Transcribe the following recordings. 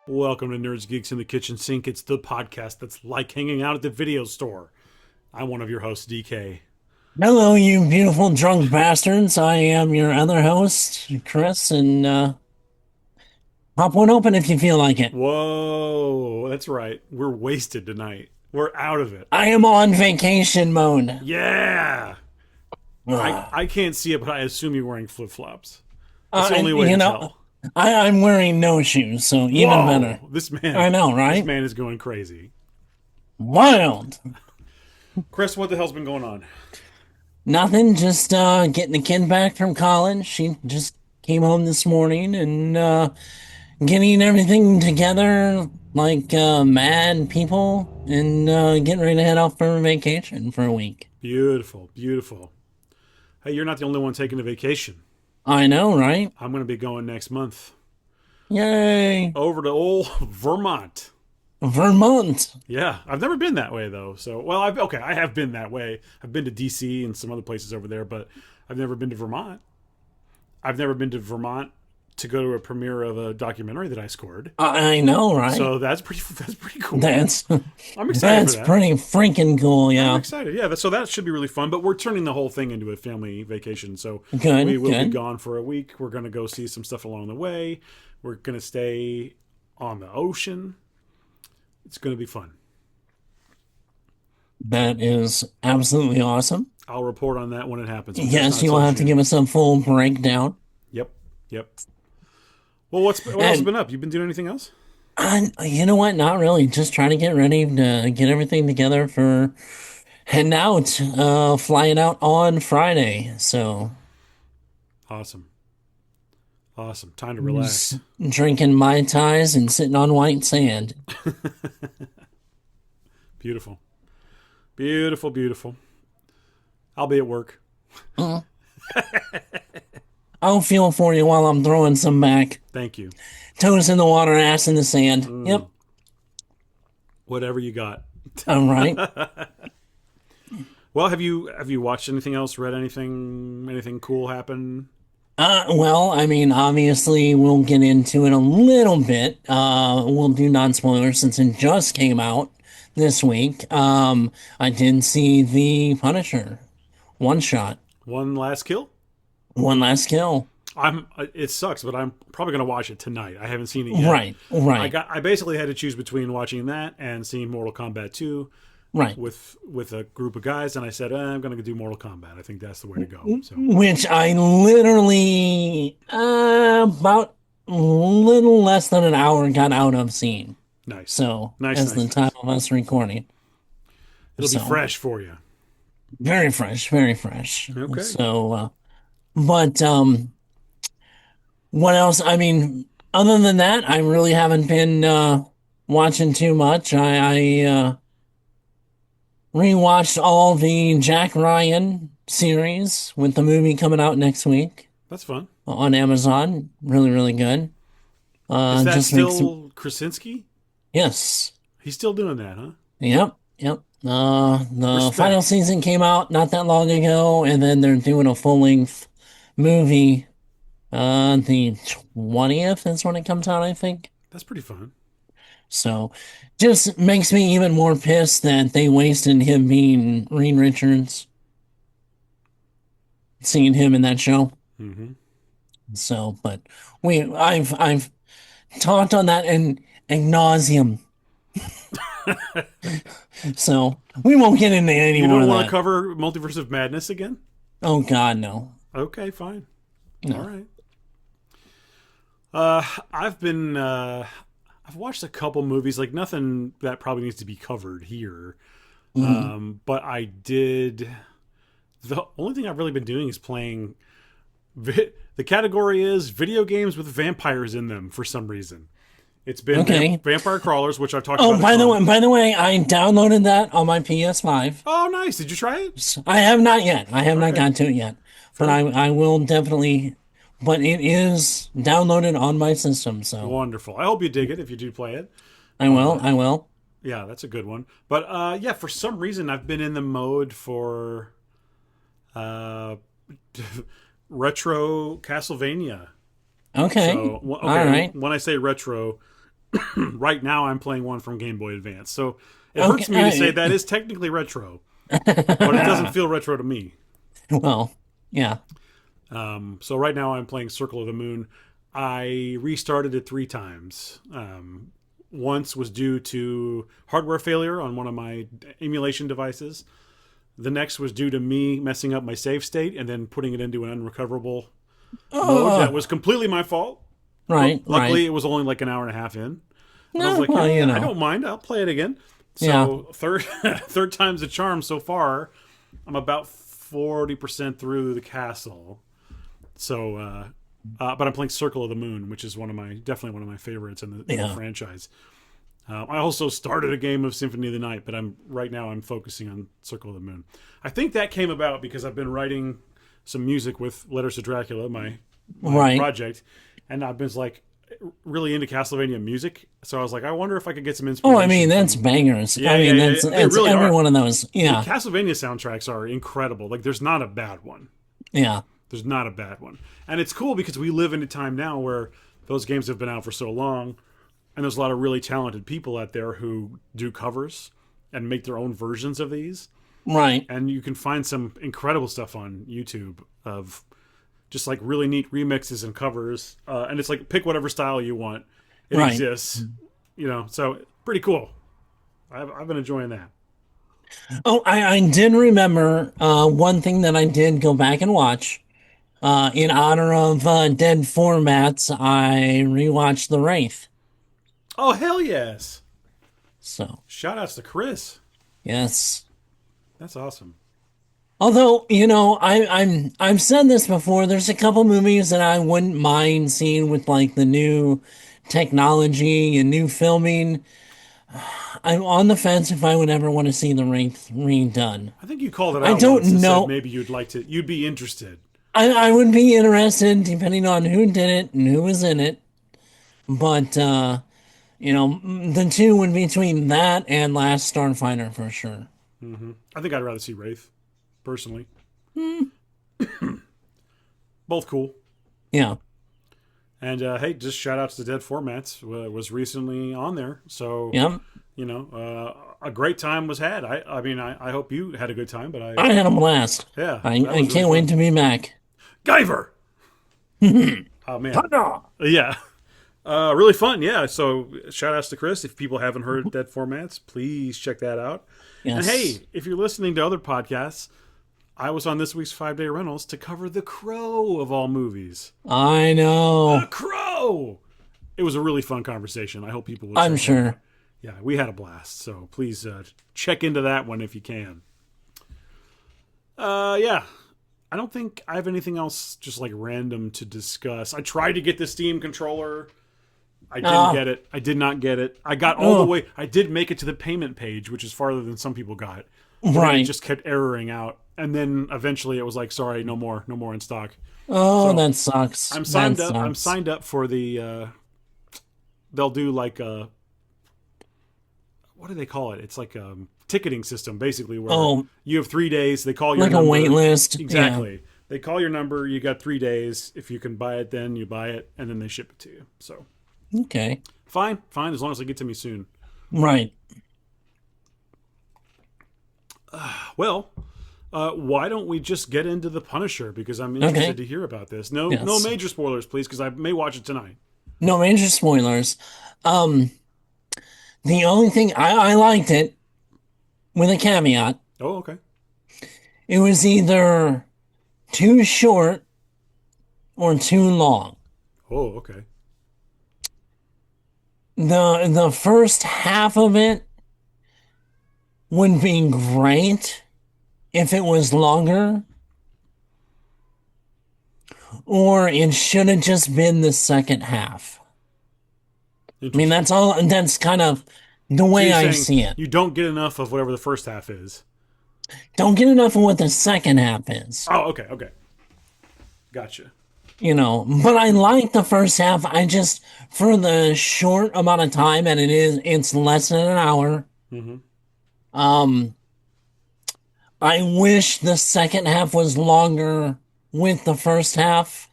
Welcome to Nerds Geeks in the Kitchen Sink. It's the podcast that's like hanging out at the video store. I'm one of your hosts, DK. Hello, you beautiful drunk bastards. I am your other host, Chris, and pop one open if you feel like it. Whoa, that's right. We're wasted tonight. We're out of it. I am on vacation mode. Yeah! I, Ugh. I can't see it, but I assume you're wearing flip flops. That's the Uh, only way you to know, tell. I'm wearing no shoes, so even better. Whoa! This I man, know, this right? man is going crazy. Wild. Chris, what the hell's been going on? Nothing, just getting the kid back from college. She just came home this morning and getting everything together like mad people and getting ready to head off for vacation for a week. Beautiful, beautiful. Hey, you're not the only one taking a vacation. I know, right? I'm going to be going next month Yay! over to old Vermont. Vermont. Yeah, I've never been that way though. So, well, I have been that way. I've been to DC and some other places over there, but I've never been to Vermont. I've never been to Vermont to go to a premiere of a documentary that I scored. I know, right? So that's pretty cool. That's I'm excited that's for that. pretty freaking cool. I'm Yeah. excited. Yeah, so that should be really fun. But we're turning the whole thing into a family vacation. So we Good, will be good. gone for a week. We're going to go see some stuff along the way. We're going to stay on the ocean. It's going to be fun. That is absolutely awesome. I'll report on that when it happens. But that's Yes, not you will till have to June. give us a full breakdown. Yep. Yep. Well, what else has And been up? You been doing anything else? you know what? Not really. Just trying to get ready to get everything together for heading out, flying out on Friday. So Awesome. Awesome. Time to relax. just drinking Mai Tais and sitting on white sand. Beautiful. Beautiful, beautiful. I'll be at work. Mm. I'll feel for you while I'm throwing some back. Thank you. Toes in the water, ass in the sand. Yep. Whatever you got. All right. Well, have you watched anything else? Read anything cool happen? Well, I mean, obviously, we'll get into it a little bit. We'll do non-spoilers since it just came out this week. I did see The Punisher one shot, One last kill? one last kill. It sucks, but I'm probably gonna watch it tonight. I haven't seen it yet. Right, right, I basically had to choose between watching that and seeing Mortal Kombat 2 right. with a group of guys, and I said I'm going to do Mortal Kombat. I think that's the way to go. So Which I literally, about a little less than an hour got out of seeing. nice, So, nice, as the nice, time nice. of us recording. It'll be So, fresh for you. very fresh, very fresh. Okay. So, but, what else? I mean, other than that, I really haven't been, watching too much. I rewatched all the Jack Ryan series with the movie coming out next week That's fun. on Amazon. Really, really good. Is that Just makes, still Krasinski? yes. He's still doing that, huh? Yep, yep. The final Respect. season came out not that long ago, and then they're doing a full-length movie. The 20th is when it comes out, I think. That's pretty fun. So, just makes me even more pissed that they wasted him being Reed Richards, seeing him in that show. Hmm. So, but I've talked on that and ad nauseum. So we won't get into any You more don't of want to that. cover Multiverse of Madness again? Oh God, no, Okay, fine. All no. right. I've been I've watched a couple movies, like nothing that probably needs to be covered here. Mhm. But I did. The only thing I've really been doing is playing. The category is video games with vampires in them for some reason. It's been Okay. Vampire Crawlers, which I've talked Oh, about a ton. by the way, I downloaded that on my PS5. Oh, nice! Did you try it? I have not yet. I have not Okay, gotten to it yet, but fair. I will definitely. But it is downloaded on my system, so Wonderful. I hope you dig it if you do play it. I will. I will. Yeah, that's a good one. But yeah, for some reason I've been in the mode for uh, retro Castlevania. Okay. So All okay, right. when I say retro, Right now, I'm playing one from Game Boy Advance. So it hurts me to say Okay. that is technically retro, but it doesn't feel retro to me. Well, yeah. So right now, I'm playing Circle of the Moon. I restarted it 3 times. Once was due to hardware failure on one of my emulation devices. The next was due to me messing up my save state and then putting it into an unrecoverable mode. That Oh, was completely my fault. right, Luckily, right. it was only like an hour and a half in. And I was No, like, well, yeah, I don't mind. I'll play it again. Yeah. So third third time's a charm so far. I'm about 40% through the castle. So, but I'm playing Circle of the Moon, which is definitely one of my favorites in the Yeah. franchise. I also started a game of Symphony of the Night, but right now I'm focusing on Circle of the Moon. I think that came about because I've been writing some music with Letters to Dracula, my Right. project, and I've been like really into Castlevania music. So I was like, I wonder if I could get some Oh, inspiration. I mean, that's from, bangers. yeah, I yeah, mean, yeah, that's they it's really every are. one of those. The Yeah. Castlevania soundtracks are incredible. Like, there's not a bad one. Yeah. There's not a bad one. And it's cool because we live in a time now where those games have been out for so long, and there's a lot of really talented people out there who do covers and make their own versions of these. Right. And you can find some incredible stuff on YouTube of just like really neat remixes and covers. And it's like, pick whatever style you want. It Right. exists, so pretty cool. I've been enjoying that. Oh, I did remember one thing that I did go back and watch. In honor of dead formats, I rewatched The Wraith. Oh, hell yes. So, Shout outs to Chris. yes. That's awesome. Although, I've said this before, there's a couple movies that I wouldn't mind seeing with like the new technology and new filming. I'm on the fence if I would ever want to see The Wraith redone. I think you called it I out don't once and said know. maybe you'd be interested. I would be interested depending on who did it and who was in it. But the two would be between that and Last Starfighter for sure. I think I'd rather see Wraith, personally. Both cool. Yeah. And hey, just shout outs to Dead Formats was recently on there. So, Yep. a great time was had. I mean, I hope you had a good time, but I had a blast. yeah. I That was really can't wait fun. to be back. Guyver! Oh, man. Yeah. Really fun, yeah. So shout outs to Chris. If people haven't heard Dead Formats, please check that out. Yes. And hey, if you're listening to other podcasts, I was on this week's 5-Day Rentals to cover The Crow of all movies. I know. The Crow! It was a really fun conversation. I hope people will I'm check it out. sure. Yeah, we had a blast. So please check into that one if you can. Yeah. I don't think I have anything else just like random to discuss. I tried to get the Steam controller. I didn't get it. I did not get it. I got all the way. I did make it to the payment page, which is farther than some people got. But then Right. it just kept erroring out. And then eventually it was like, sorry, no more in stock. Oh, So, that sucks. I'm signed That up. I'm sucks. signed up for the. They'll do like what do they call it? It's like a ticketing system, basically, where Oh. you have 3 days. They call your Like a number. wait list. Exactly. They call your number. You got 3 days. If you can buy it, then you buy it, and then they ship it to you. So Yeah. Okay. fine, as long as they get to me soon. Right. Well, why don't we just get into The Punisher? Because I'm interested Okay. to hear about this. No Yes. major spoilers, please, because I may watch it tonight. No major spoilers. The only thing I liked it with a caveat. Oh, okay. It was either too short or too long. Oh, okay. The first half of it would be great if it was longer, or it should have just been the second half. I mean, that's all. That's kind of the way You're I saying see it. You don't get enough of whatever the first half is. Don't get enough of what the second half is. Oh, okay. Gotcha. But I like the first half. I just, for the short amount of time, and it's less than an hour. I wish the second half was longer with the first half.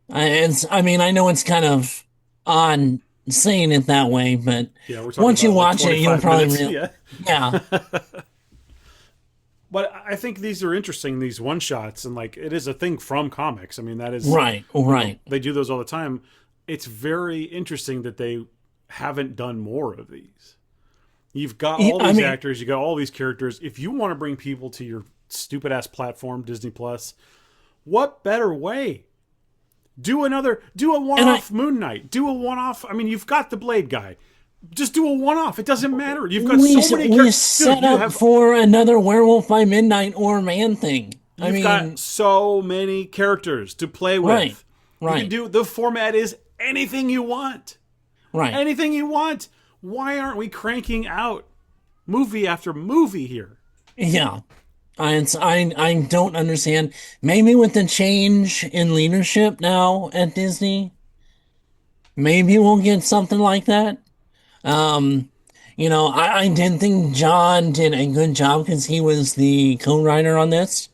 I mean, I know it's kind of on saying it that way, but Yeah, we're talking once you about like watch it, you'll 25 probably minutes. Yeah. yeah, But I think these are interesting, these one shots, and like it is a thing from comics. I mean, that is, right, right. they do those all the time. It's very interesting that they haven't done more of these. You've got all I these mean, actors, you got all these characters. If you want to bring people to your stupid ass platform, Disney Plus, what better way? Do a one off Moon Knight. Do a one off. I mean, you've got the Blade guy. Just do a one off. It doesn't matter. You've got so many we characters. set Dude, you up have for another Werewolf by Midnight or Man Thing. I You've got mean, so many characters to play with. right, You right, can do the format is anything you want. right. Anything you want. Why aren't we cranking out movie after movie here? Yeah. I don't understand. Maybe with the change in leadership now at Disney, maybe we'll get something like that. Um, I did think John did a good job because he was the co-writer on this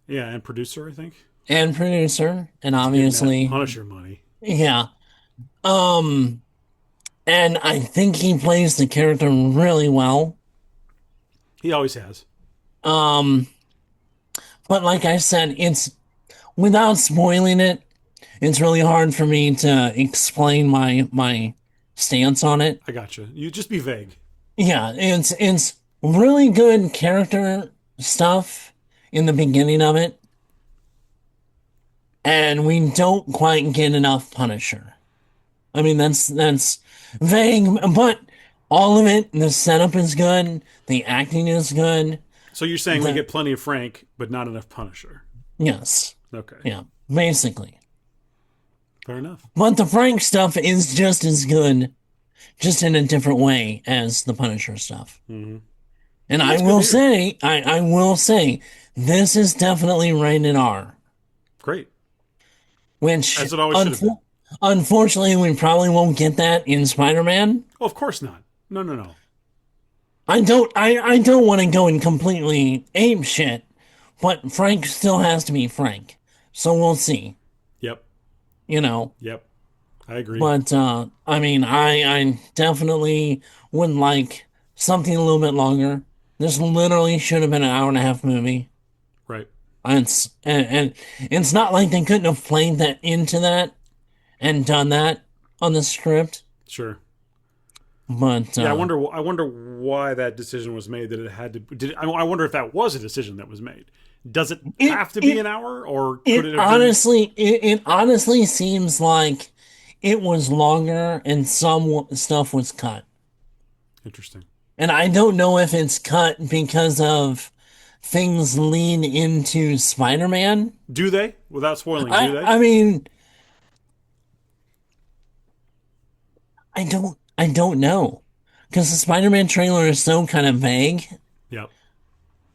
Yeah, and producer, I think. and producer, and Getting that obviously, Punisher money. yeah. Um, and I think he plays the character really well. He always has. Um, but like I said, it's without spoiling it, it's really hard for me to explain my stance on it. I gotcha. You just be vague. Yeah, it's really good character stuff in the beginning of it, and we don't quite get enough Punisher. I mean, that's vague, but all of it, the setup is good, the acting is good. So you're saying we get plenty of Frank, but not enough Punisher. Yes. Okay. Yeah, basically. Fair enough. But the Frank stuff is just as good, just in a different way as the Punisher stuff. Mm-hmm. And I will say, this is definitely rated R. Great. Which, As it always should have been. unfortunately, we probably won't get that in Spider-Man. Oh, of course not. No. I don't want to go and completely ape shit, but Frank still has to be Frank. So we'll see. Yep. Yep. I agree. But I mean, I definitely would like something a little bit longer. This literally should have been an hour and a half movie. Right. And it's not like they couldn't have played that into that and done that on the script. Sure. But yeah, I wonder why that decision was made. That it had to. I wonder if that was a decision that was made. Does it have to be an hour, or could it have honestly? It honestly seems like it was longer, and some stuff was cut. Interesting. And I don't know if it's cut because of things lean into Spider-Man. Do they? Without spoiling, do they? I mean, I don't know. Because the Spider-Man trailer is so kind of vague Yep.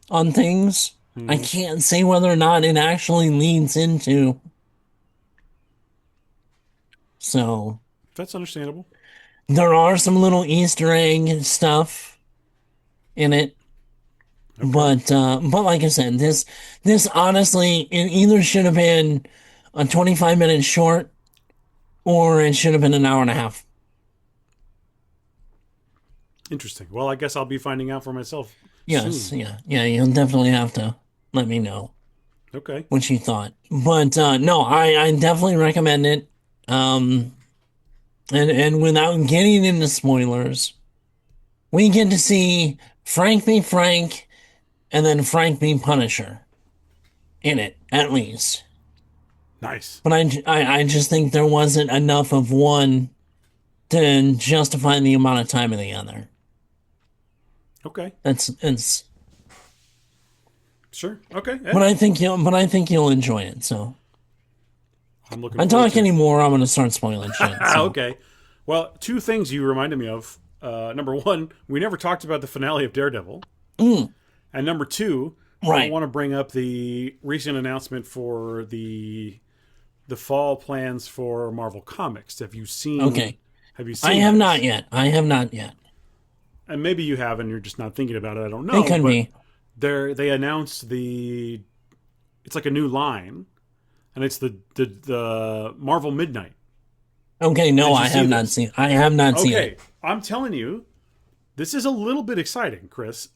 on things. I can't say whether or not it actually leans into. So That's understandable. there are some little Easter egg stuff in it. Okay. But like I said, this honestly, it either should have been a 25-minute short or it should have been an hour and a half. Interesting. Well, I guess I'll be finding out for myself. Yes, soon. yeah, you'll definitely have to let me know Okay. what you thought. But no, I definitely recommend it. And without getting into spoilers, we get to see Frank be Frank and then Frank be Punisher in it, at least. Nice. But I just think there wasn't enough of one to justify the amount of time of the other. Okay. It's. Sure. Okay. Yeah. But I think you'll enjoy it. So I'm looking. I forward talk to it. anymore, I'm gonna start spoiling shit. So. Okay. Well, two things you reminded me of. Number one, we never talked about the finale of Daredevil. And number two, Right. I want to bring up the recent announcement for the fall plans for Marvel Comics. Have you seen? Okay. Have you seen? I have this? not yet. I have not yet. And maybe you have, and you're just not thinking about it. I don't know. It could but be. They announced it's like a new line, and it's the Marvel Midnight. Okay, no, Did you I see have not this? seen. I have not seen Okay, it. I'm telling you, this is a little bit exciting, Chris.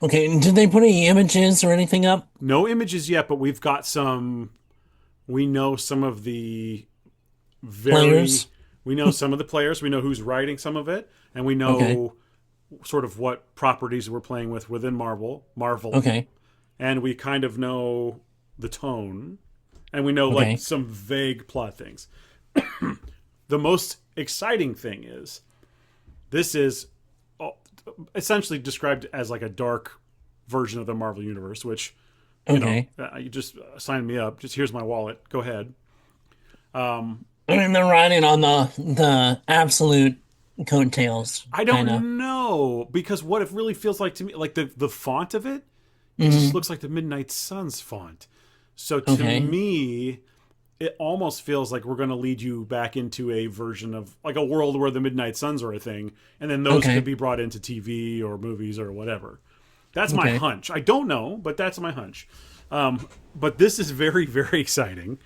Okay, did they put any images or anything up? No images yet, but we've got some. We know some of the very. Players? We know some of the players. We know who's writing some of it, and we Okay, know sort of what properties we're playing with within Marvel, okay, and we kind of know the tone, and we know like okay, some vague plot things. The most exciting thing is this is essentially described as like a dark version of the Marvel universe, which okay. you just sign me up. Just here's my wallet. Go ahead. I mean, they're riding on the absolute coattails, I kind of. don't know because what it really feels like to me, like the font of it, it just Hmm. looks like the Midnight Suns font. So to Okay, me, it almost feels like we're going to lead you back into a version of like a world where the Midnight Suns are a thing, and then those could okay, be brought into TV or movies or whatever. That's my okay. hunch. I don't know, but that's my hunch. But this is very, very exciting.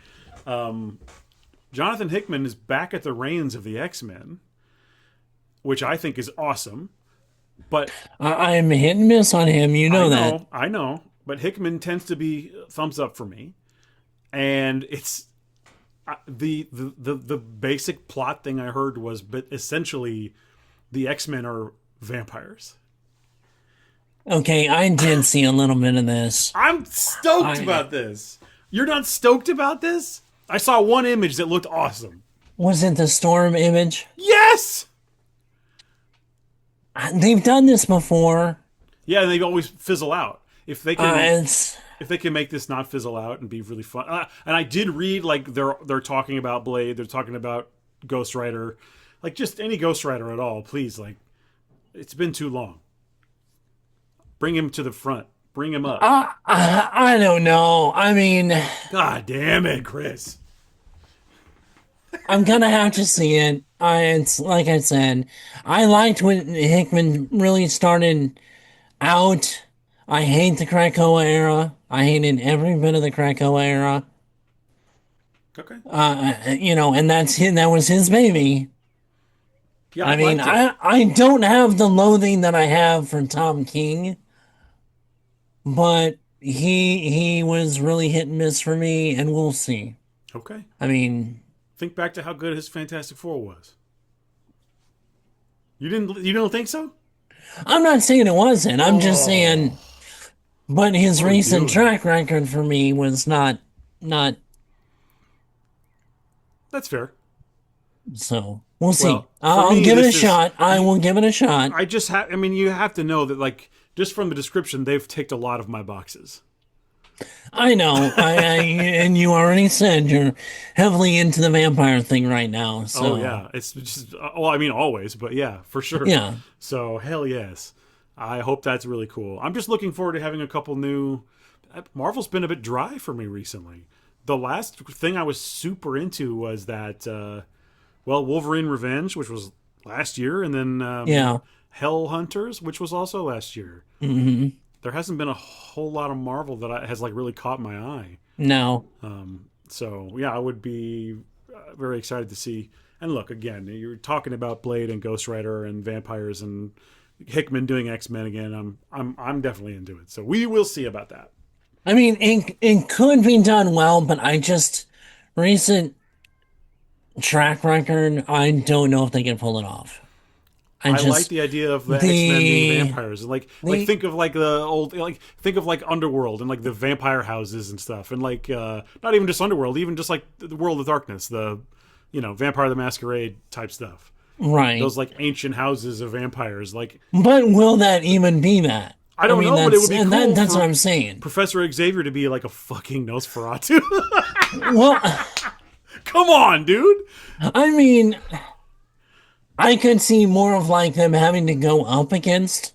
Jonathan Hickman is back at the reins of the X-Men, which I think is awesome. But I'm hit and miss on him. You know that. I know, but Hickman tends to be thumbs up for me, and it's the basic plot thing I heard was, but essentially, the X-Men are vampires. Okay, I did see a little bit of this. I'm stoked I about this. You're not stoked about this? I saw one image that looked awesome. Was it the storm image? Yes. They've done this before. Yeah, and they always fizzle out. If they can, It's if they can make this not fizzle out and be really fun. And I did read like they're talking about Blade. They're talking about Ghost Rider, like just any Ghost Rider at all. Please, like it's been too long. Bring him to the front. Bring him up. I don't know. I mean, God damn it, Chris. I'm gonna have to see it. It's like I said, I liked when Hickman really started out. I hate the Krakoa era. I hated every bit of the Krakoa era. Okay. And that was his baby. Yeah, I I mean, liked it. I don't have the loathing that I have for Tom King, but he was really hit and miss for me, and we'll see. Okay. I mean, Think back to how good his Fantastic Four was. You don't think so? I'm not saying it wasn't. I'm just Oh, saying, but his what are we recent doing? track record for me was not That's fair. so. We'll see. Well, for I'll me, give it a this is shot. I will give it a shot. I just have. I mean, you have to know that, like, just from the description, they've ticked a lot of my boxes. I know. And you already said you're heavily into the vampire thing right now. Oh So yeah, it's just. Well, I mean, always, but yeah, for sure. yeah. So hell yes, I hope that's really cool. I'm just looking forward to having a couple new. Marvel's been a bit dry for me recently. The last thing I was super into was that, Wolverine Revenge, which was last year, and then Yeah. Hell Hunters, which was also last year. Hmm. There hasn't been a whole lot of Marvel that has like really caught my eye. No. So yeah, I would be very excited to see. And look, again, you're talking about Blade and Ghost Rider and vampires and Hickman doing X-Men again. I'm definitely into it. So we will see about that. I mean, it could be done well, but I just recent track record. I don't know if they can pull it off. I I like just the idea of the X-Men being the vampires. Like the think of like the old like think of like Underworld and like the vampire houses and stuff, and like not even just Underworld, even just like the World of Darkness, the Vampire the Masquerade type stuff. right. Those like ancient houses of vampires. Like But will that even be that? I I don't mean, know, but it would be cool that's what for I'm saying. Professor Xavier to be like a fucking Nosferatu. Well, Come on, dude. I mean, I could see more of like them having to go up against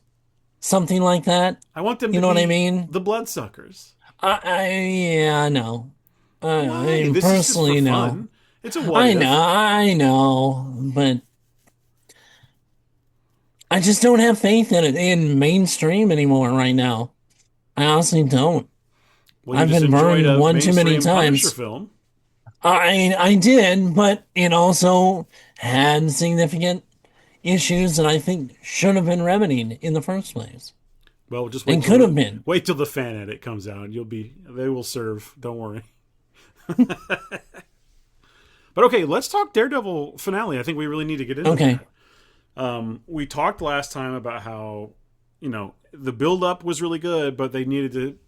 something like that. I want them You to know what I be mean? the Bloodsuckers. Yeah, no. I Why? mean, This is just for personally, no. fun. It's a what if. I know, but I just don't have faith in it in mainstream anymore right now. I honestly don't. Well, you I've just been enjoyed burned a one too many mainstream Punisher times. film. I did, but it also had significant issues that I think should have been remedied in the first place. Well, just And could have been. wait till the fan edit comes out. They will serve. Don't worry. But okay, let's talk Daredevil finale. I think we really need to get into that. We talked last time about how, the build up was really good, but they needed to,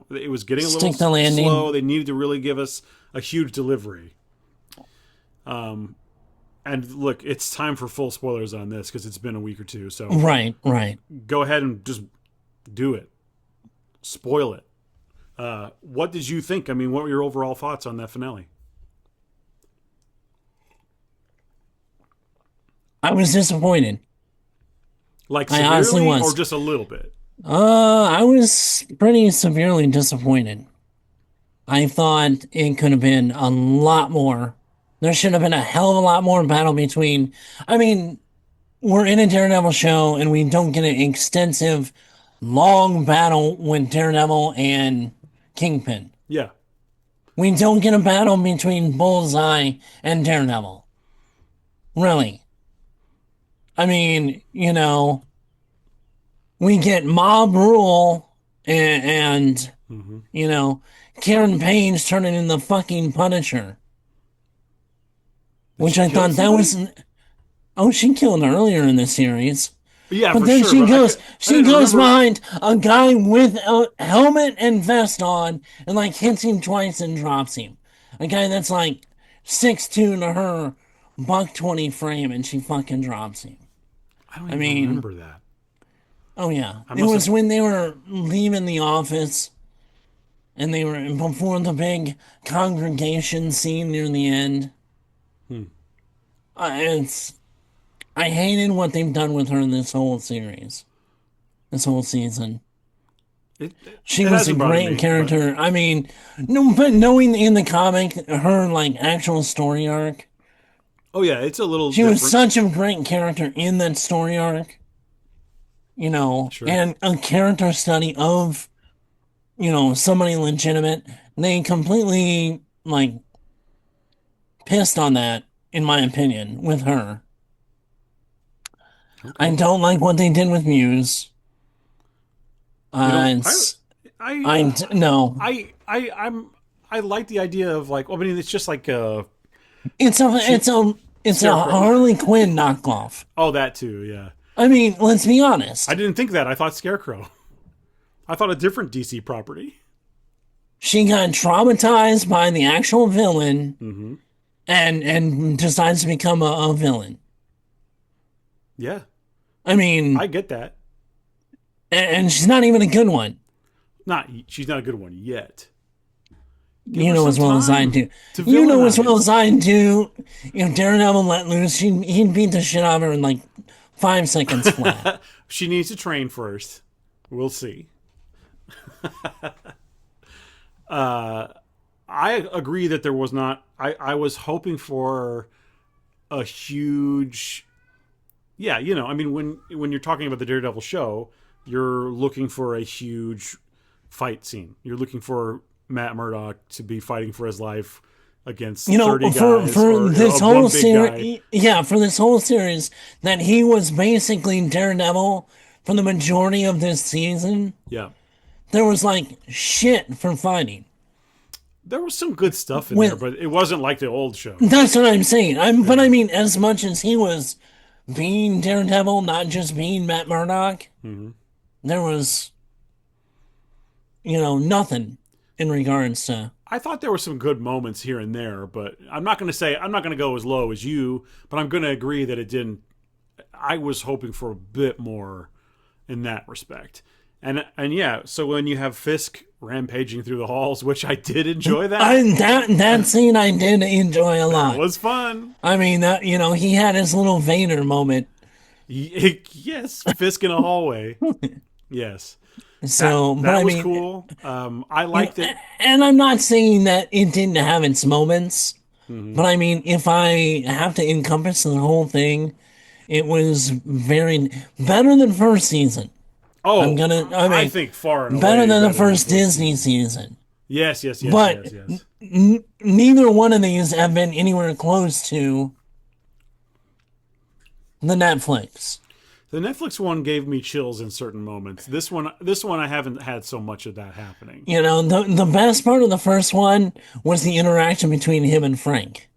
it was getting a little slow. They needed to really give us a huge delivery. And look, it's time for full spoilers on this because it's been a week or two. So right. Go ahead and just do it. Spoil it. What did you think? I mean, what were your overall thoughts on that finale? I was disappointed. Like severely, I honestly was. Or just a little bit? I was pretty severely disappointed. I thought it could have been a lot more. There should have been a hell of a lot more battle between... I mean, we're in a Daredevil show, and we don't get an extensive, long battle with Daredevil and Kingpin. Yeah. We don't get a battle between Bullseye and Daredevil. Really. I mean, we get mob rule and Karen Page turning into the fucking Punisher. Which I thought that was... Oh, she killed earlier in the series. Yeah, but then she goes behind a guy with a helmet and vest on and hits him twice and drops him. A guy that's 6'2" to her, $120 frame, and she fucking drops him. I don't even remember that. Oh yeah, it was when they were leaving the office, and they were before the big congregation scene near the end. I hated what they've done with her in this whole series, this whole season. She was a great character. But... I mean, but knowing in the comic her actual story arc. Oh yeah, it's a little. She was such a great character in that story arc. Sure. And a character study of, somebody legitimate. They completely pissed on that, in my opinion, with her. Okay. I don't like what they did with Muse. I like the idea of it's just it's a Harley Quinn knockoff. Oh, that too, yeah. I mean, let's be honest. I didn't think that. I thought Scarecrow. I thought a different DC property. She got traumatized by the actual villain, and decides to become a villain. Yeah. I mean... I get that. And she's not even a good one. She's not a good one yet. You know as well as I do. You know as well as I do. If Daredevil let loose, he'd beat the shit out of her in 5 seconds flat. She needs to train first. We'll see. I agree that there was not... I was hoping for a huge... Yeah, when you're talking about the Daredevil show, you're looking for a huge fight scene. You're looking for Matt Murdock to be fighting for his life against 30 guys. For this whole series, for this whole series, that he was basically Daredevil for the majority of this season. Yeah. There was shit for fighting. There was some good stuff in there, but it wasn't like the old show. That's what I'm saying. But I mean, as much as he was being Daredevil, not just being Matt Murdock, there was, nothing in regards to... I thought there were some good moments here and there, but I'm not going to go as low as you, but I'm going to agree that it didn't... I was hoping for a bit more in that respect. And yeah, so when you have Fisk rampaging through the halls, which I did enjoy that. That scene I did enjoy a lot. It was fun. I mean, he had his little Vader moment. Yes, Fisk in a hallway. Yes. So, that was cool. I liked it. And I'm not saying that it didn't have its moments, but I mean, if I have to encompass the whole thing, it was very better than first season. Oh, I think far and better than the first Disney season. But yes. neither one of these have been anywhere close to the Netflix. The Netflix one gave me chills in certain moments. This one, I haven't had so much of that happening. You know, the best part of the first one was the interaction between him and Frank.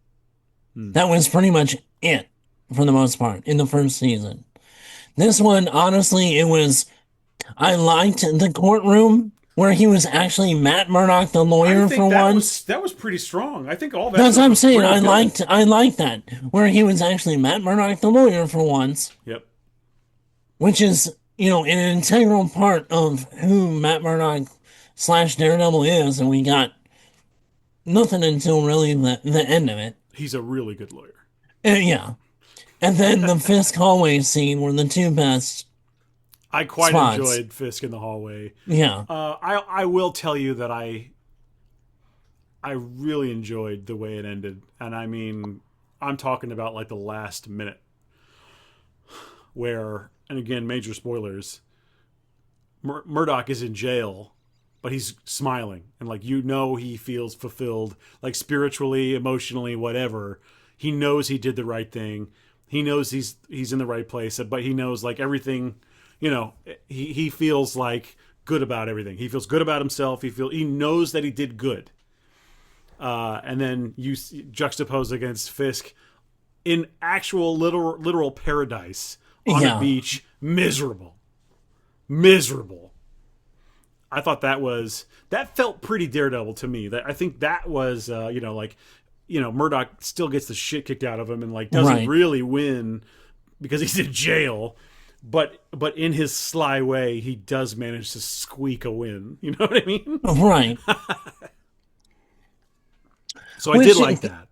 That was pretty much it, for the most part, in the first season. This one, honestly, I liked the courtroom where he was actually Matt Murdock, the lawyer, for once. That was pretty strong. I think all that. That's what I'm saying. I good. liked that, where he was actually Matt Murdock, the lawyer, for once. Yep. Which is, an integral part of who Matt Murdock / Daredevil is, and we got nothing until really the end of it. He's a really good lawyer. Yeah. And then the Fisk hallway scene were the two best. I quite spots. enjoyed Fisk in the hallway. Yeah. I will tell you that I really enjoyed the way it ended. And I mean, I'm talking about like the last minute where, and again, major spoilers, Murdoch is in jail, but he's smiling. And like, he feels fulfilled, like spiritually, emotionally, whatever. He knows he did the right thing. He knows he's in the right place, but he knows like everything, he feels like good about everything. He feels good about himself. He knows that he did good. And then you juxtapose against Fisk in actual literal paradise on a beach, miserable. I thought that felt pretty Daredevil to me. I think that was, Murdoch still gets the shit kicked out of him and like doesn't really win because he's in jail. But in his sly way, he does manage to squeak a win. You know what I mean? Right. So I did like that.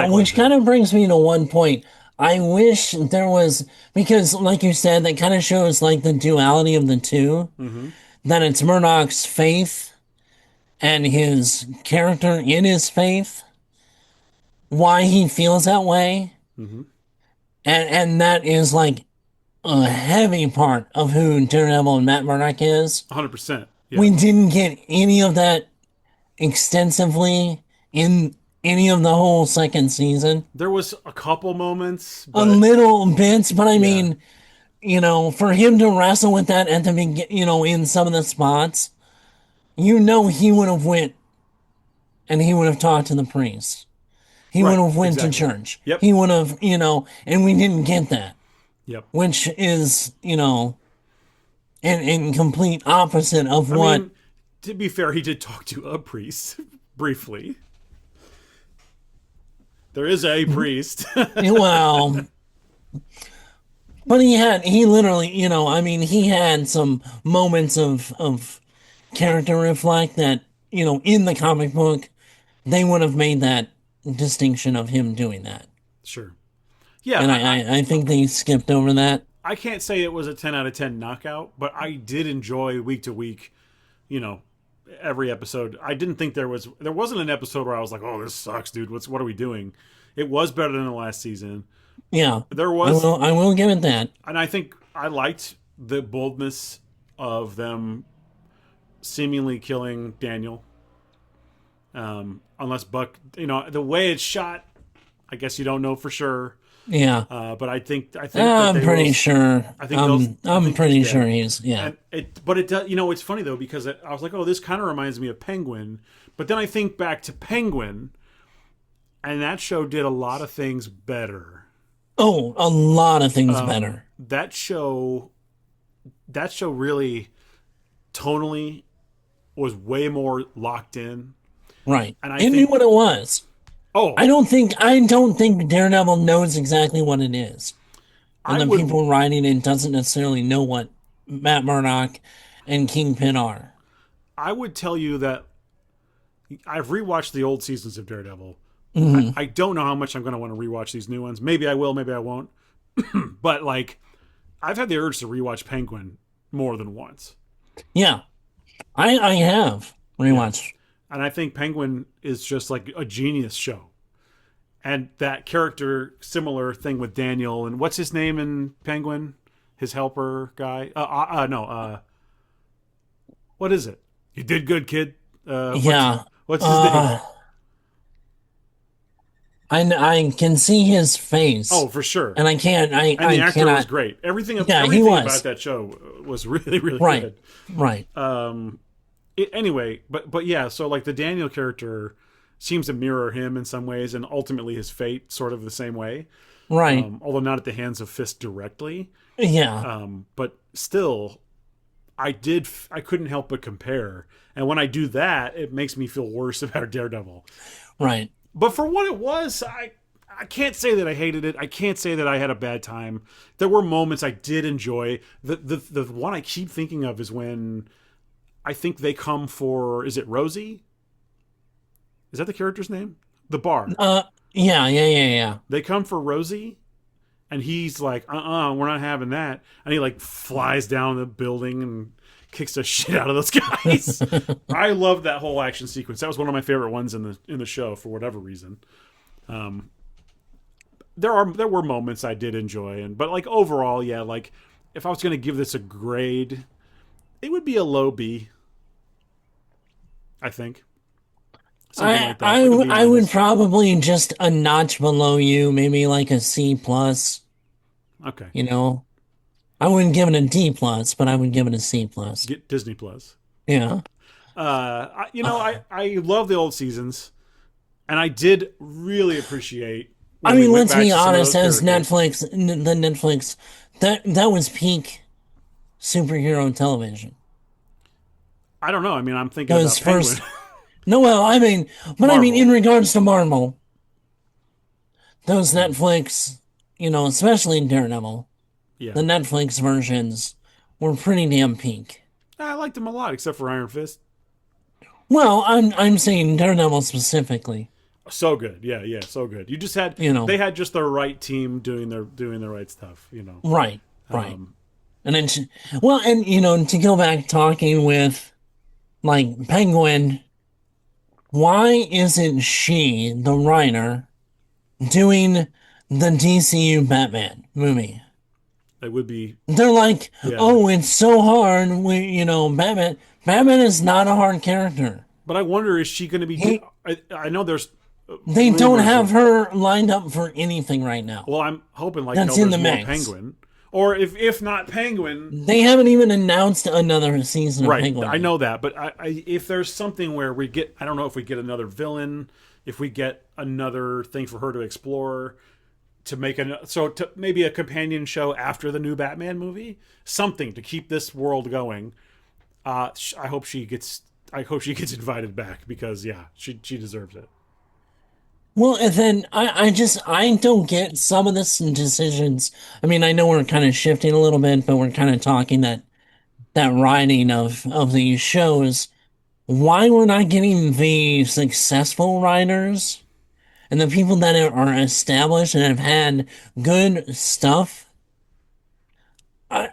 Which kind of brings me to one point. I wish there was, because like you said, that kind of shows like the duality of the two. Mm-hmm. That it's Murdoch's faith and his character in his faith, why he feels that way. Mm-hmm. And that is like a heavy part of who Daredevil and Matt Murdock is. 100%. Yeah. We didn't get any of that extensively in any of the whole second season. There was a couple moments. A little bits, but I mean, for him to wrestle with that at the beginning, in some of the spots, he would have went and he would have talked to the priest. He would have went to church. Yep. He would have, and we didn't get that. Yep. Which is, in complete opposite of what. I mean, to be fair, he did talk to a priest briefly. There is a priest. Well, but he literally, he had some moments of character reflect that, in the comic book, they would have made that distinction of him doing that. Sure. Yeah. And I think they skipped over that. I can't say it was a 10 out of 10 knockout, but I did enjoy week to week, every episode. I didn't think there wasn't an episode where I was like, oh, this sucks, dude. What are we doing? It was better than the last season. Yeah. There was. I will give it that. And I think I liked the boldness of them seemingly killing Daniel. Unless Buck, the way it's shot, I guess you don't know for sure. Yeah. But I think I'm pretty sure. I'm pretty sure he's, yeah. But it does, it's funny though, because I was like, oh, this kind of reminds me of Penguin. But then I think back to Penguin, and that show did a lot of things better. Oh, a lot of things better. That show really tonally was way more locked in. Right. And it knew what it was. Oh, I don't think Daredevil knows exactly what it is. And the people writing it doesn't necessarily know what Matt Murdock and Kingpin are. I would tell you that I've rewatched the old seasons of Daredevil. Mm-hmm. I don't know how much I'm going to want to rewatch these new ones. Maybe I will, maybe I won't. But like, I've had the urge to rewatch Penguin more than once. Yeah, I have rewatched. Yeah. And I think Penguin is just like a genius show. And that character, similar thing with Daniel, and what's his name in Penguin? His helper guy? What is it? You did good, kid. Yeah. What's his name? Uh, I can see his face, Oh, for sure. and I can't. And the I actor was cannot. great. Yeah, he Everything about was. that show was really really Right. good. Right. Anyway, but yeah, so like the Daniel character seems to mirror him in some ways, and ultimately his fate sort of the same way. Right. Although not at the hands of Fisk directly. Yeah. But still, I couldn't help but compare. And when I do that, it makes me feel worse about Daredevil. Right. But for what it was, I can't say that I hated it. I can't say that I had a bad time. There were moments I did enjoy. The one I keep thinking of is when I think they come for, is it Rosie? Is that the character's name? The bar. Yeah. Yeah. Yeah. Yeah. They come for Rosie, and he's like, we're not having that. And he like flies down the building and kicks the shit out of those guys. I love that whole action sequence. That was one of my favorite ones in the show for whatever reason. There were moments I did enjoy, but like overall, yeah, like if I was going to give this a grade, it would be a low B. I think something like that. Like a B I would minus. probably just a notch below you, maybe like a C plus. Okay. You know, I wouldn't give it a D plus, but I would give it a C plus. Get Disney Plus. Yeah. I love the old seasons, and I did really appreciate I when we mean, went let's back be to some of honest, those as characters. Netflix, that was peak superhero television. I don't know. I mean, I'm thinking Those about Penguin, first, no, well, I mean, in Marvel. regards to Marvel, those Netflix, especially Daredevil, Yeah, the Netflix versions were pretty damn peak. I liked them a lot, except for Iron Fist. Well, I'm saying Daredevil specifically. So good, yeah, yeah, so good. You just had You know, they had just the right team doing the right stuff. right, right. And then, well, and to go back talking with like Penguin, why isn't she, the writer, doing the DCU Batman movie? It would be, They're like, yeah. oh, it's so hard. Batman is not a hard character. But I wonder, is she going to be? He, I know there's they don't rumors have of. her lined up for anything right now. Well, I'm hoping like hell That's in there's the more mix. Penguin, or if not Penguin, They haven't even announced another season of right? Penguin I yet. know that, but if there's something where we get, I don't know if we get another villain, if we get another thing for her to explore, to make to maybe a companion show after the new Batman movie, something to keep this world going. I hope she gets. I hope she gets invited back because yeah, she deserves it. Well, and then I don't get some of this decisions. I mean, I know we're kind of shifting a little bit, but we're kind of talking that writing of these shows. Why we're not getting the successful writers and the people that are established and have had good stuff? I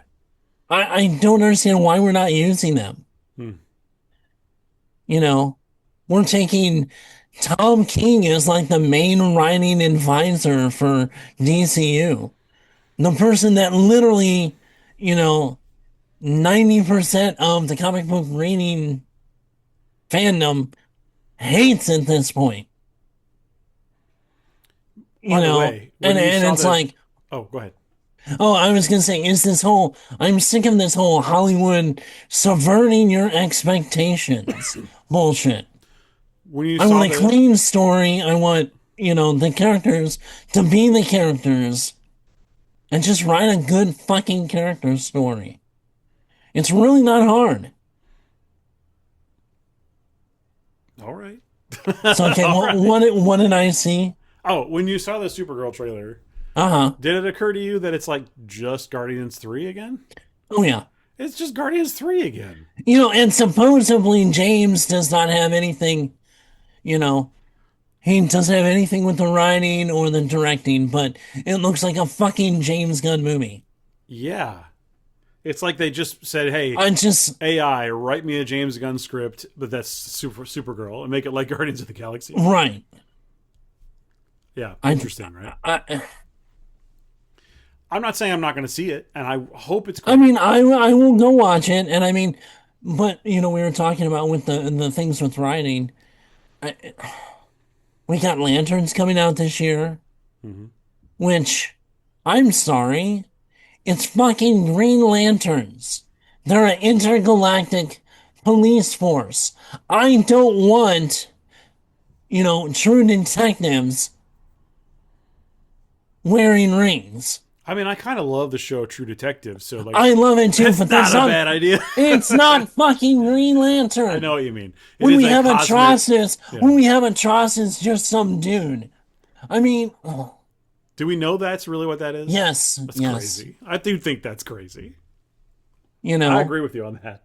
I don't understand why we're not using them. Hmm. You know, we're taking Tom King as like the main writing advisor for DCU. The person that literally, you know, 90% of the comic book reading fandom hates at this point. By the way, when you And saw it's the, like, oh, go ahead. oh, I was gonna say, I'm sick of this whole Hollywood subverting your expectations bullshit. When you I saw want a the, clean story. I want, the characters to be the characters and just write a good fucking character story. It's really not hard. all right, So, okay, all what, right. what did I see? Oh, when you saw the Supergirl trailer, Uh-huh. did it occur to you that it's like just Guardians 3 again? Oh, yeah. It's just Guardians 3 again. And supposedly James does not have anything, you know, he doesn't have anything with the writing or the directing, but it looks like a fucking James Gunn movie. Yeah. It's like they just said, "Hey, I just, AI, write me a James Gunn script, but that's Supergirl, and make it like Guardians of the Galaxy." right. Yeah, I, interesting, right? I, I'm not saying I'm not going to see it, and I hope it's I great. mean, I will go watch it, and I mean, But we were talking about with the things with writing. I, we got lanterns coming out this year, Hmm. which I'm sorry, it's fucking Green Lanterns. They're an intergalactic police force. I don't want, true detectives wearing rings. I mean, I kind of love the show True Detective, so like I love it too, that's but not that's a not. bad idea. It's not fucking Green Lantern. I know what you mean. It When is we a have cosmic. Atrocitus, Yeah. when we have Atrocitus, just some dude. I mean, Do we know that's really what that is? yes, That's yes. crazy. I do think that's crazy. You I know, agree with you on that.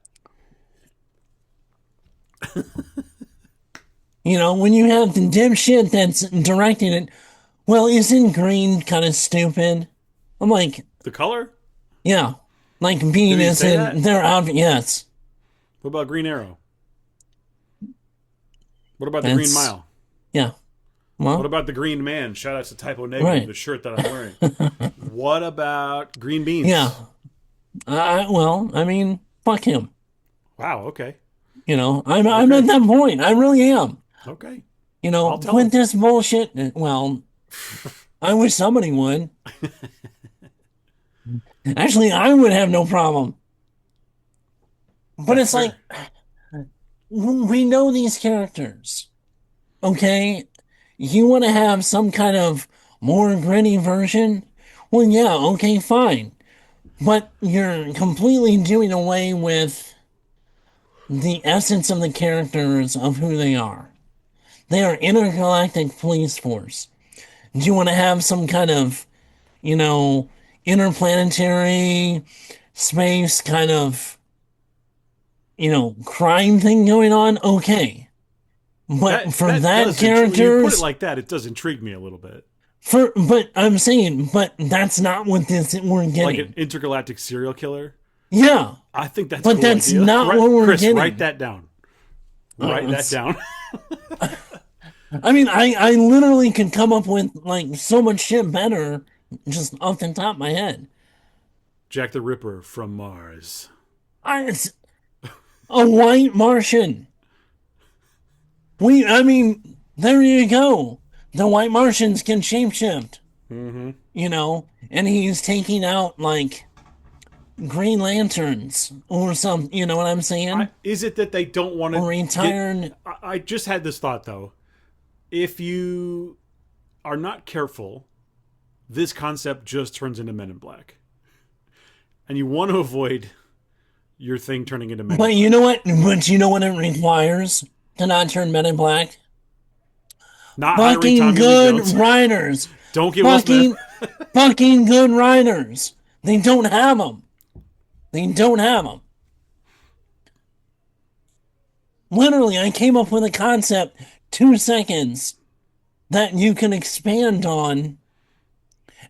when you have the dipshit that's directing it, well, isn't green kind of stupid? I'm like, The color? yeah, like Did being he is say in that? their outfit. Yes, What about Green Arrow? What about the Green that's Mile? yeah. What Well, about the Green Man? Shout out to Typo Negative, right. the shirt that I'm wearing. What about Green Yeah. Beans? Well, I mean, fuck him. Wow, okay. I'm at Okay. that point. I really am. Okay. I'll tell Quit him. this bullshit. Well, I wish somebody would. Actually, I would have no problem. But That's it's like fair. we know these characters, okay? You want to have some kind of more gritty version? Well, yeah, okay, fine. But you're completely doing away with the essence of the characters of who they are. They are intergalactic police force. Do you want to have some kind of, you know, interplanetary space kind of, crime thing going on? Okay. But for That that does intrigue. When you put it characters, like that, it does intrigue me a little bit. but I'm saying, but that's not what this we're Like an getting. intergalactic serial killer. Yeah, I think that's a but cool that's idea. not what we're Chris, write getting. that down. Write that It's- down. I mean, I literally could come up with like so much shit better just off the top of my head. Jack the Ripper from Mars. It's a white Martian. I mean, there you go. The white Martians can shapeshift, Mm-hmm. and he's taking out like Green Lanterns or some, you know what I'm saying? Is it that they don't want Or to get? retired. I just had this thought though. If you are not careful, this concept just turns into Men in Black, and you want to avoid your thing turning into Men in But Black. you know what? But you know what it requires to not turn Men in Black? Not hiring Fucking Tommy Lee good Jones. writers. Don't get Will Smith. Fucking good writers. They don't have them. They don't have them. Literally, I came up with a concept 2 seconds that you can expand on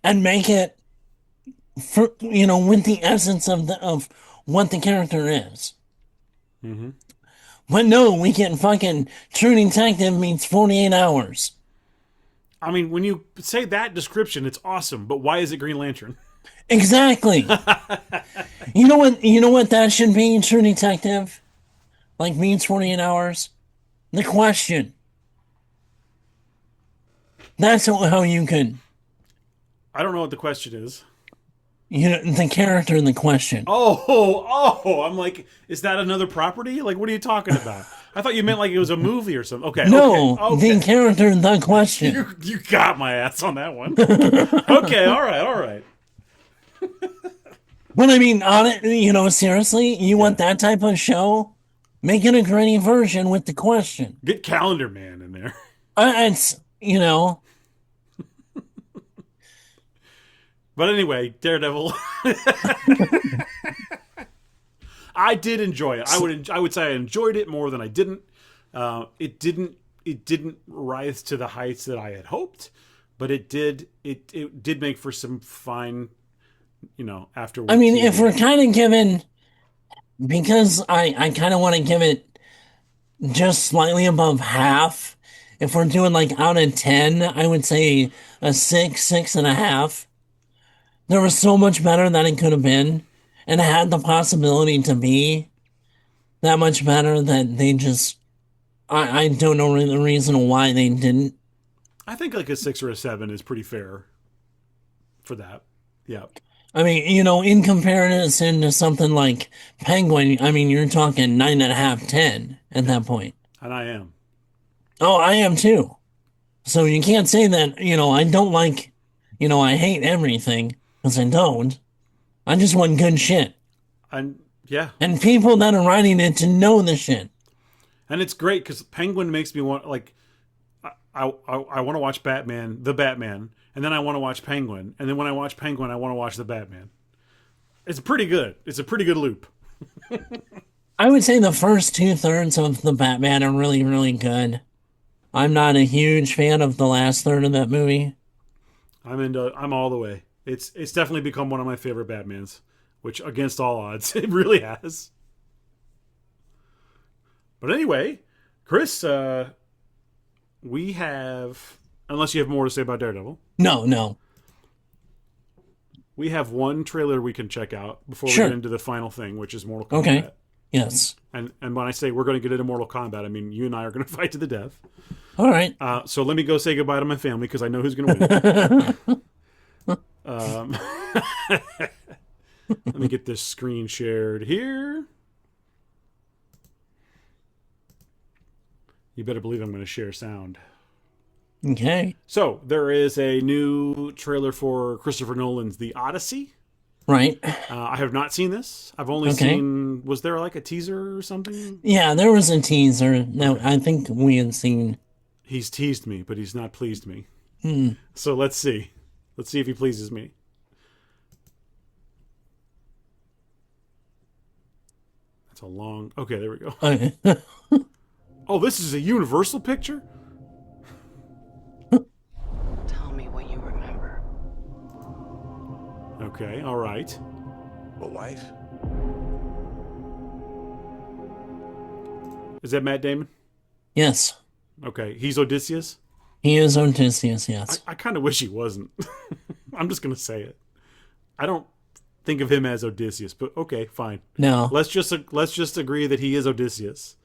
and make it for with the essence of what the character is. Mm-hmm. But no, we can fucking True Detective means 48 hours. I mean, when you say that description, it's awesome. But why is it Green Lantern? Exactly. You know what that should be, True Detective? Like means 48 hours? The question. That's how you could, I don't know what the question is. the character in the question. Oh! I'm like, is that another property? Like, what are you talking about? I thought you meant like it was a movie or something. Okay, No, okay. the character in the question. You got my ass on that one. Okay, all right. But I mean, on it, seriously, you want that type of show? Make it a gritty version with the question. Get Calendar Man in there. It's. But anyway, Daredevil. I did enjoy it. I would say I enjoyed it more than I didn't. It didn't rise to the heights that I had hoped, but it did make for some fine, afterward. I mean, TV. if we're kind of given, because I kind of want to give it just slightly above half. If we're doing like out of 10, I would say a 6.5. There was so much better that it could have been, and it had the possibility to be. that much better that they just. I don't know the reason why they didn't. I think like a 6 or a 7 is pretty fair for that. Yeah. I mean, in comparison to something like Penguin, I mean, you're talking 9.5, 10 at that point. And I am. Oh, I am too. So you can't say that, I don't like, I hate everything, because I don't. I just want good shit. And yeah. And people that are writing it to know the shit. And it's great because Penguin makes me want, like, I want to watch Batman, the Batman, and then I want to watch Penguin, and then when I watch Penguin, I want to watch the Batman. It's pretty good. It's a pretty good loop. I would say the first 2/3 of the Batman are really, really good. I'm not a huge fan of the last third of that movie. I'm all the way. It's definitely become one of my favorite Batmans, which against all odds, it really has. But anyway, Chris, we have, unless you have more to say about Daredevil. No. We have one trailer we can check out before we Sure. get into the final thing, which is Mortal Kombat. Okay. Yes. And when I say we're going to get into Mortal Kombat, I mean you and I are going to fight to the death. All right. So let me go say goodbye to my family because I know who's going to win. Let me get this screen shared here. You better believe I'm going to share sound. Okay. So there is a new trailer for Christopher Nolan's The Odyssey. Right. I have not seen this. I've only seen, was there like a teaser or something? Yeah, there was a teaser that I think we had seen. He's teased me, but he's not pleased me. So let's see. Let's see if he pleases me. That's a long... Okay, there we go. Okay. Oh, this is a Universal picture? Tell me what you remember. Okay, all right. The wife? Is that Matt Damon? Yes. Okay, he's Odysseus? He is Odysseus, yes. I kind of wish he wasn't. I'm just going to say it. I don't think of him as Odysseus, but okay, fine. No. Let's just agree that he is Odysseus.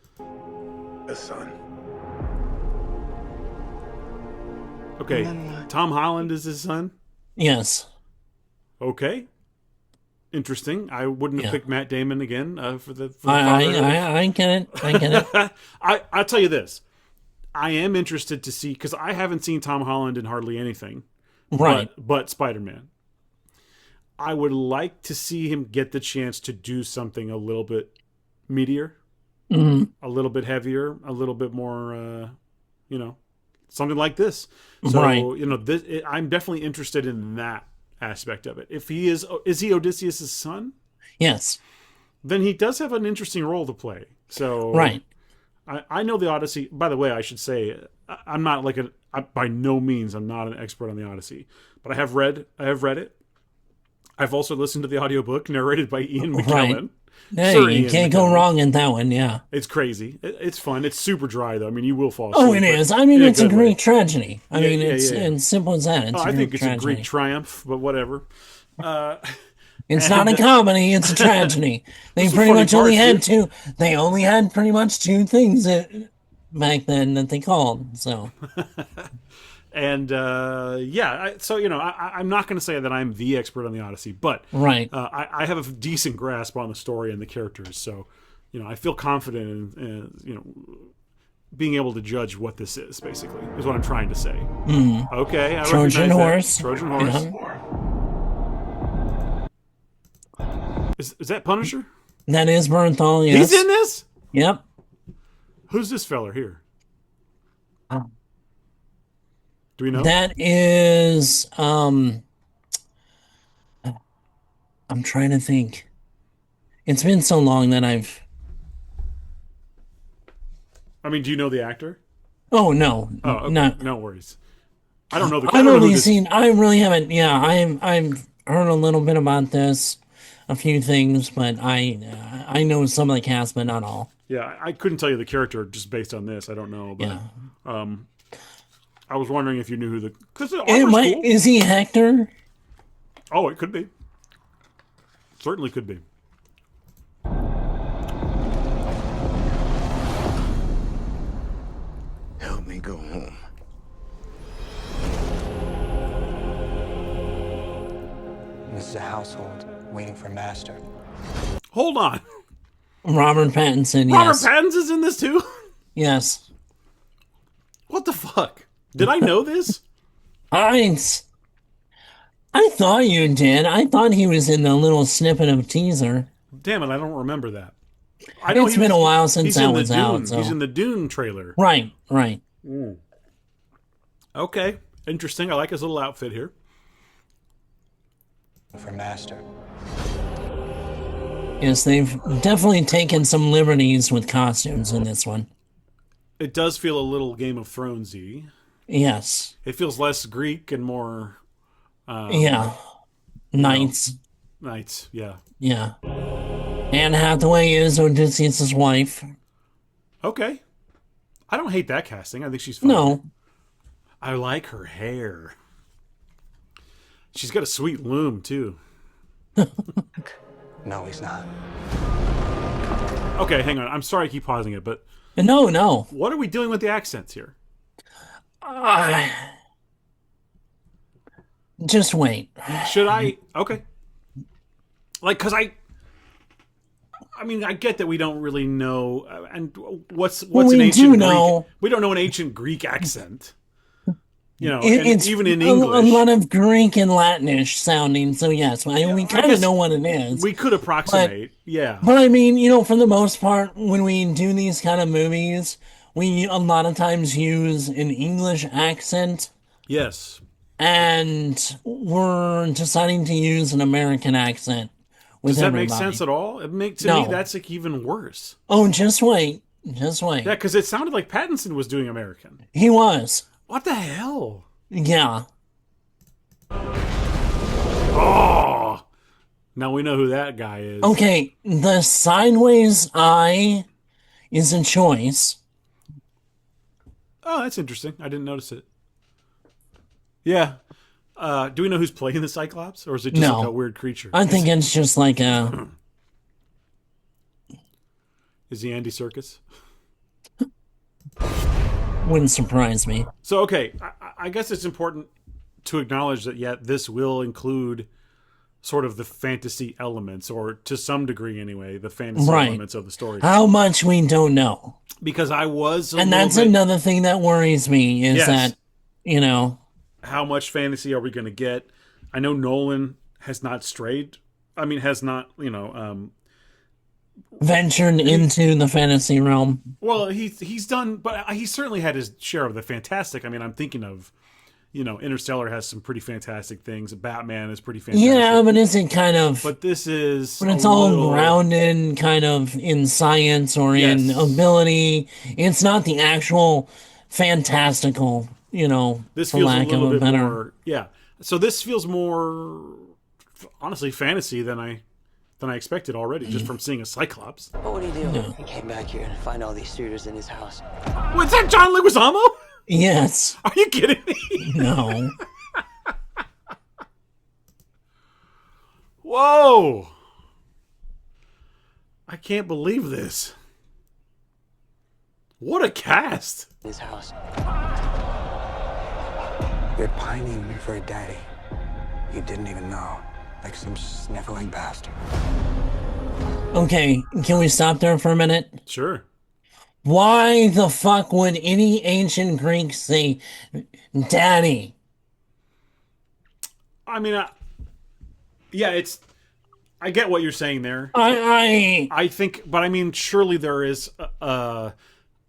A son. Okay, Tom Holland is his son? Yes. Okay. Interesting. I wouldn't have picked Matt Damon again for the I get it. I get it. I'll tell you this. I am interested to see, because I haven't seen Tom Holland in hardly anything. Right. But Spider-Man. I would like to see him get the chance to do something a little bit meatier, a little bit heavier, a little bit more, something like this. So, right. I'm definitely interested in that aspect of it. If he is he Odysseus' son? Yes. Then he does have an interesting role to play. So right. I know the Odyssey. By the way, I should say I'm not like by no means I'm not an expert on the Odyssey, but I have read it. I've also listened to the audiobook narrated by Ian McKellen. Right. Hey, you can't go wrong in that one, yeah. It's crazy. It's fun. It's super dry though. I mean, you will fall asleep. Oh, it is. I mean, it's a Greek tragedy. I mean, it's as simple as that. I think it's a Greek triumph, but whatever. It's not a comedy, it's a tragedy. They pretty much only had two. They only had pretty much two things back then that they called. So, and I'm not going to say that I'm the expert on the Odyssey, but right, I have a decent grasp on the story and the characters. So, I feel confident in being able to judge what this is. Basically, is what I'm trying to say. Okay, Trojan horse. Trojan horse. Yeah. Is that Punisher? That is Bernthal, yes. He's in this? Yep. Who's this fella here? Do we know? That is, I'm trying to think. It's been so long that I mean, do you know the actor? Oh, no. Oh, okay. No worries. I don't know the. I really haven't. Yeah, I've heard a little bit about this. A few things, but I know some of the cast, but not all. Yeah, I couldn't tell you the character just based on this. I don't know, but yeah. I was wondering if you knew who the. Because cool. Is he Hector? Oh, it could be. Certainly could be. a household waiting for master. Hold on. Robert Pattinson, Robert yes. Pattinson's in this too? Yes. What the fuck? Did I know this? I thought you did. I thought he was in the little snippet of teaser. Damn it, I don't remember that. It's been a while since that was out. So. He's in the Dune trailer. Right. Okay, interesting. I like his little outfit here. For master. Yes, they've definitely taken some liberties with costumes in this one. It does feel a little Game of Thrones-y. Yes. It feels less Greek and more... Knights. Knights, yeah. Yeah. Anne Hathaway is Odysseus' wife. Okay. I don't hate that casting. I think she's fine. No. I like her hair. She's got a sweet loom, too. No, he's not. Okay, hang on. I'm sorry I keep pausing it, but... No. What are we doing with the accents here? Just wait. Should I... Okay. Like, because I mean, I get that we don't really know... and what's an ancient Greek... We don't know an ancient Greek accent. You know, it's even in English. A lot of Greek and Latinish sounding, so yes, we kind of know what it is. We could approximate, yeah. But I mean, for the most part, when we do these kind of movies, we a lot of times use an English accent. Yes. And we're deciding to use an American accent with everybody. Does that make sense at all? To me, that's like even worse. Oh, just wait. Yeah, because it sounded like Pattinson was doing American. He was. What the hell? Yeah. Oh! Now we know who that guy is. Okay, the sideways eye is a choice. Oh, that's interesting. I didn't notice it. Yeah. Do we know who's playing the Cyclops? Or is it just like a weird creature? I think it's just like a... Is he Andy Serkis? Wouldn't surprise me. So, okay, I guess it's important to acknowledge that, this will include sort of the fantasy elements, or to some degree anyway, the fantasy elements of the story. How much we don't know. Because I was and that's another thing that worries me, is that, how much fantasy are we going to get? I know Nolan has not strayed. I mean, has not, ventured into the fantasy realm. Well, he's done, but he certainly had his share of the fantastic. I mean, I'm thinking of, Interstellar has some pretty fantastic things. Batman is pretty fantastic. Yeah, but isn't kind of... But this is... But it's all grounded kind of in science or in ability. It's not the actual fantastical, this for feels lack a little of a bit better... more... Yeah. So this feels more, honestly, fantasy than I expected already, just from seeing a Cyclops. What would he do? Yeah. He came back here to find all these shooters in his house. Was that John Leguizamo? Yes. Are you kidding me? No. Whoa! I can't believe this. What a cast! His house. You're pining for a daddy you didn't even know. Like some sniveling bastard. Okay, can we stop there for a minute? Sure. Why the fuck would any ancient Greek say daddy? I mean, I get what you're saying there. I think, but I mean, surely there is an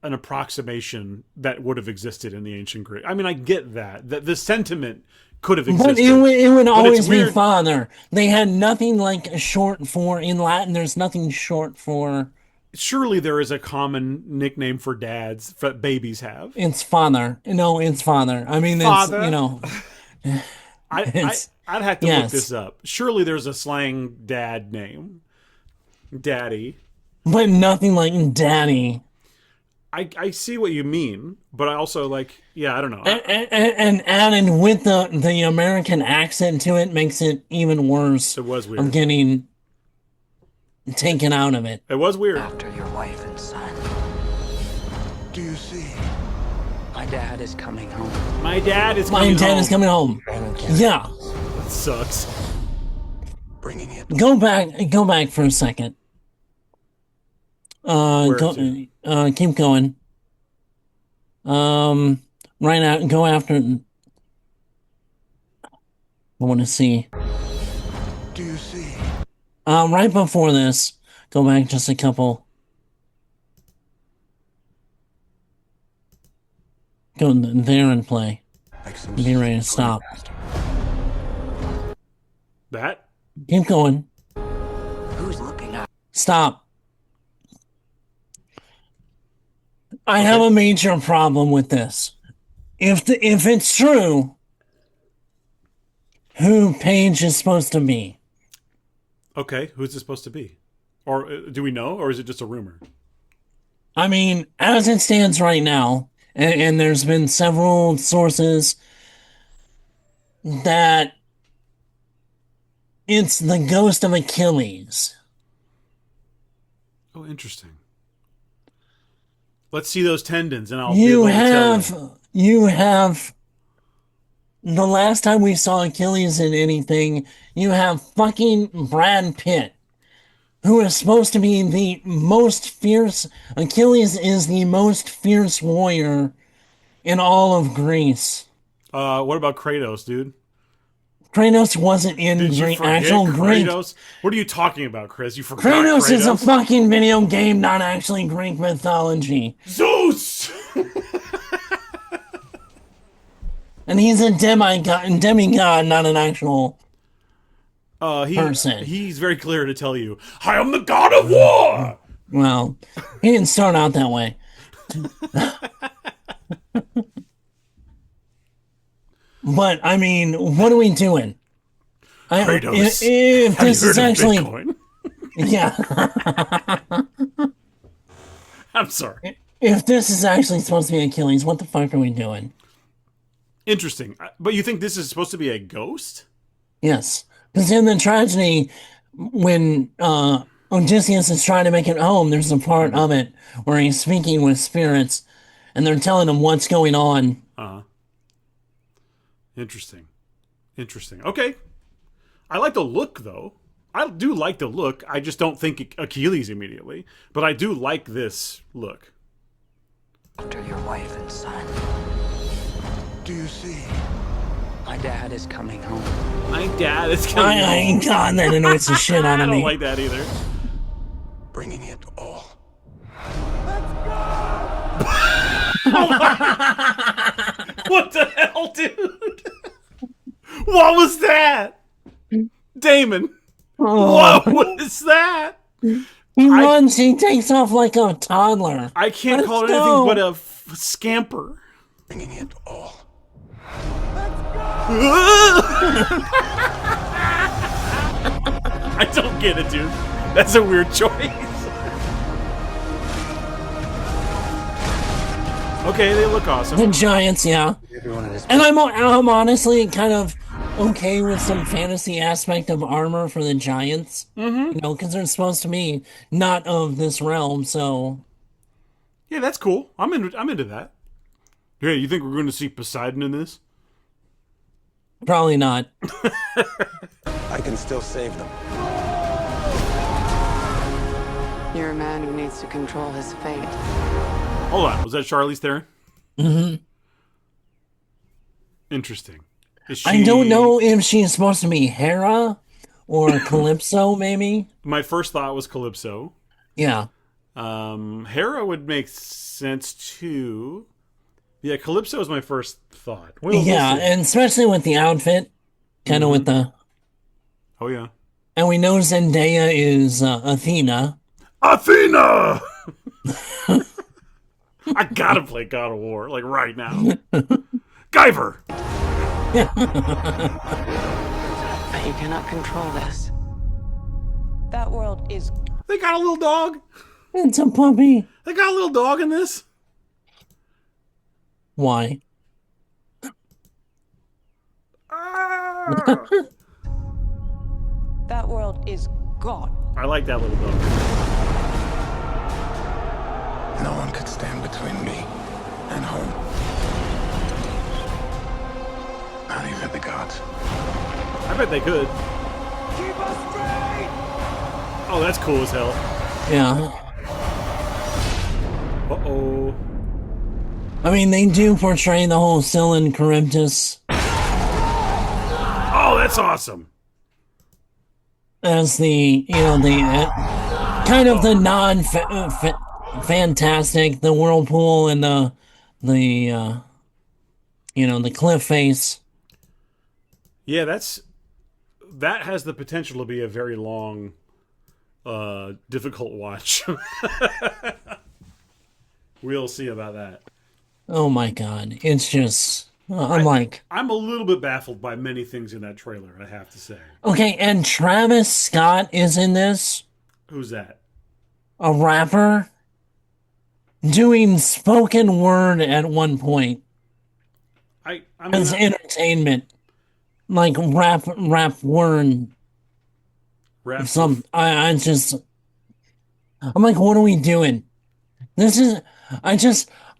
approximation that would have existed in the ancient Greek. I mean, I get that the sentiment could have existed. But it would always be father. They had nothing like short for in Latin. There's nothing short for. Surely there is a common nickname for dads that babies have. It's father. No, it's father. I mean, father? It's, I'd have to look this up. Surely there's a slang dad name. Daddy. But nothing like daddy. I see what you mean, but I also I don't know. And adding with the American accent to it makes it even worse. It was weird. I'm getting taken out of it. It was weird. After your wife and son. Do you see? My dad is coming home. My dad is coming home. Yeah. That sucks. Go back for a second. Where to? Keep going. Right out, go after. I want to see. Do you see? Right before this, go back just a couple. Go there and play. Like some Be ready to stop. That? Keep going. Who's looking at? Stop. I have a major problem with this. If it's true, who Paige is supposed to be? Okay, who's it supposed to be? Or do we know, or is it just a rumor? I mean, as it stands right now, and there's been several sources that it's the ghost of Achilles. Oh, interesting. Let's see those tendons, and I'll be able to tell you. You have the last time we saw Achilles in anything, you have fucking Brad Pitt, who is supposed to be the most fierce. Achilles is the most fierce warrior in all of Greece. What about Kratos, dude? Kratos wasn't in Did you forget actual Greek. Kratos? What are you talking about, Chris? You forgot Kratos is a Kratos? fucking video game, not actually Greek mythology. Zeus! And he's a demigod, not an actual person. He's very clear to tell you, I am the god of war! Well, he didn't start out that way. But, I mean, what are we doing? Kratos, if have this you is heard of actually... Bitcoin? Yeah. I'm sorry. If this is actually supposed to be Achilles, what the fuck are we doing? Interesting. But you think this is supposed to be a ghost? Yes. Because in the tragedy, when Odysseus is trying to make it home, there's a part of it where he's speaking with spirits, and they're telling him what's going on. Uh-huh. Interesting. Okay. I like the look, though. I do like the look. I just don't think Achilles immediately. But I do like this look. After your wife and son. Do you see? My dad is coming home. My dad is coming. God, that annoys the shit out I of don't me. like that either. Bringing it all. What the hell, dude? What was that? Damon. What was that? He runs, he takes off like a toddler. I can't Let's call it go. anything but a scamper. Bringing it all. I don't get it, dude. That's a weird choice. Okay, they look awesome. The Giants, yeah. And I'm honestly kind of okay with some fantasy aspect of armor for the Giants. Mm-hmm. You know, because they're supposed to be not of this realm, so... Yeah, that's cool. I'm into that. Hey, you think we're going to see Poseidon in this? Probably not. I can still save them. You're a man who needs to control his fate. Hold on, was that Charlize Theron? Mm-hmm. Interesting. Is she... I don't know if she's supposed to be Hera or Calypso, maybe. My first thought was Calypso. Yeah. Hera would make sense too. Yeah, Calypso is my first thought. We'll see. And especially with the outfit, kind of with the... Oh, yeah. And we know Zendaya is Athena. Athena! I gotta play God of War, like right now. Guyver! But you cannot control this. That world is... They got a little dog. It's a puppy. They got a little dog in this. Why? That world is gone. I like that little dog. No one could stand between me and home. Not even the gods. I bet they could. Keep us free! Oh, that's cool as hell. Yeah. Uh-oh. I mean, they do portray the whole Scylla and Charybdis Oh, that's awesome. as the, kind of the non-fantastic, the whirlpool and the cliff face. Yeah, that has the potential to be a very long, difficult watch. We'll see about that. Oh my God. It's just, I'm a little bit baffled by many things in that trailer, I have to say. okay, and Travis Scott is in this, Who's that? a rapper, doing spoken word at one point I mean, as entertainment. Like rap word. rap. I'm like, what are we doing?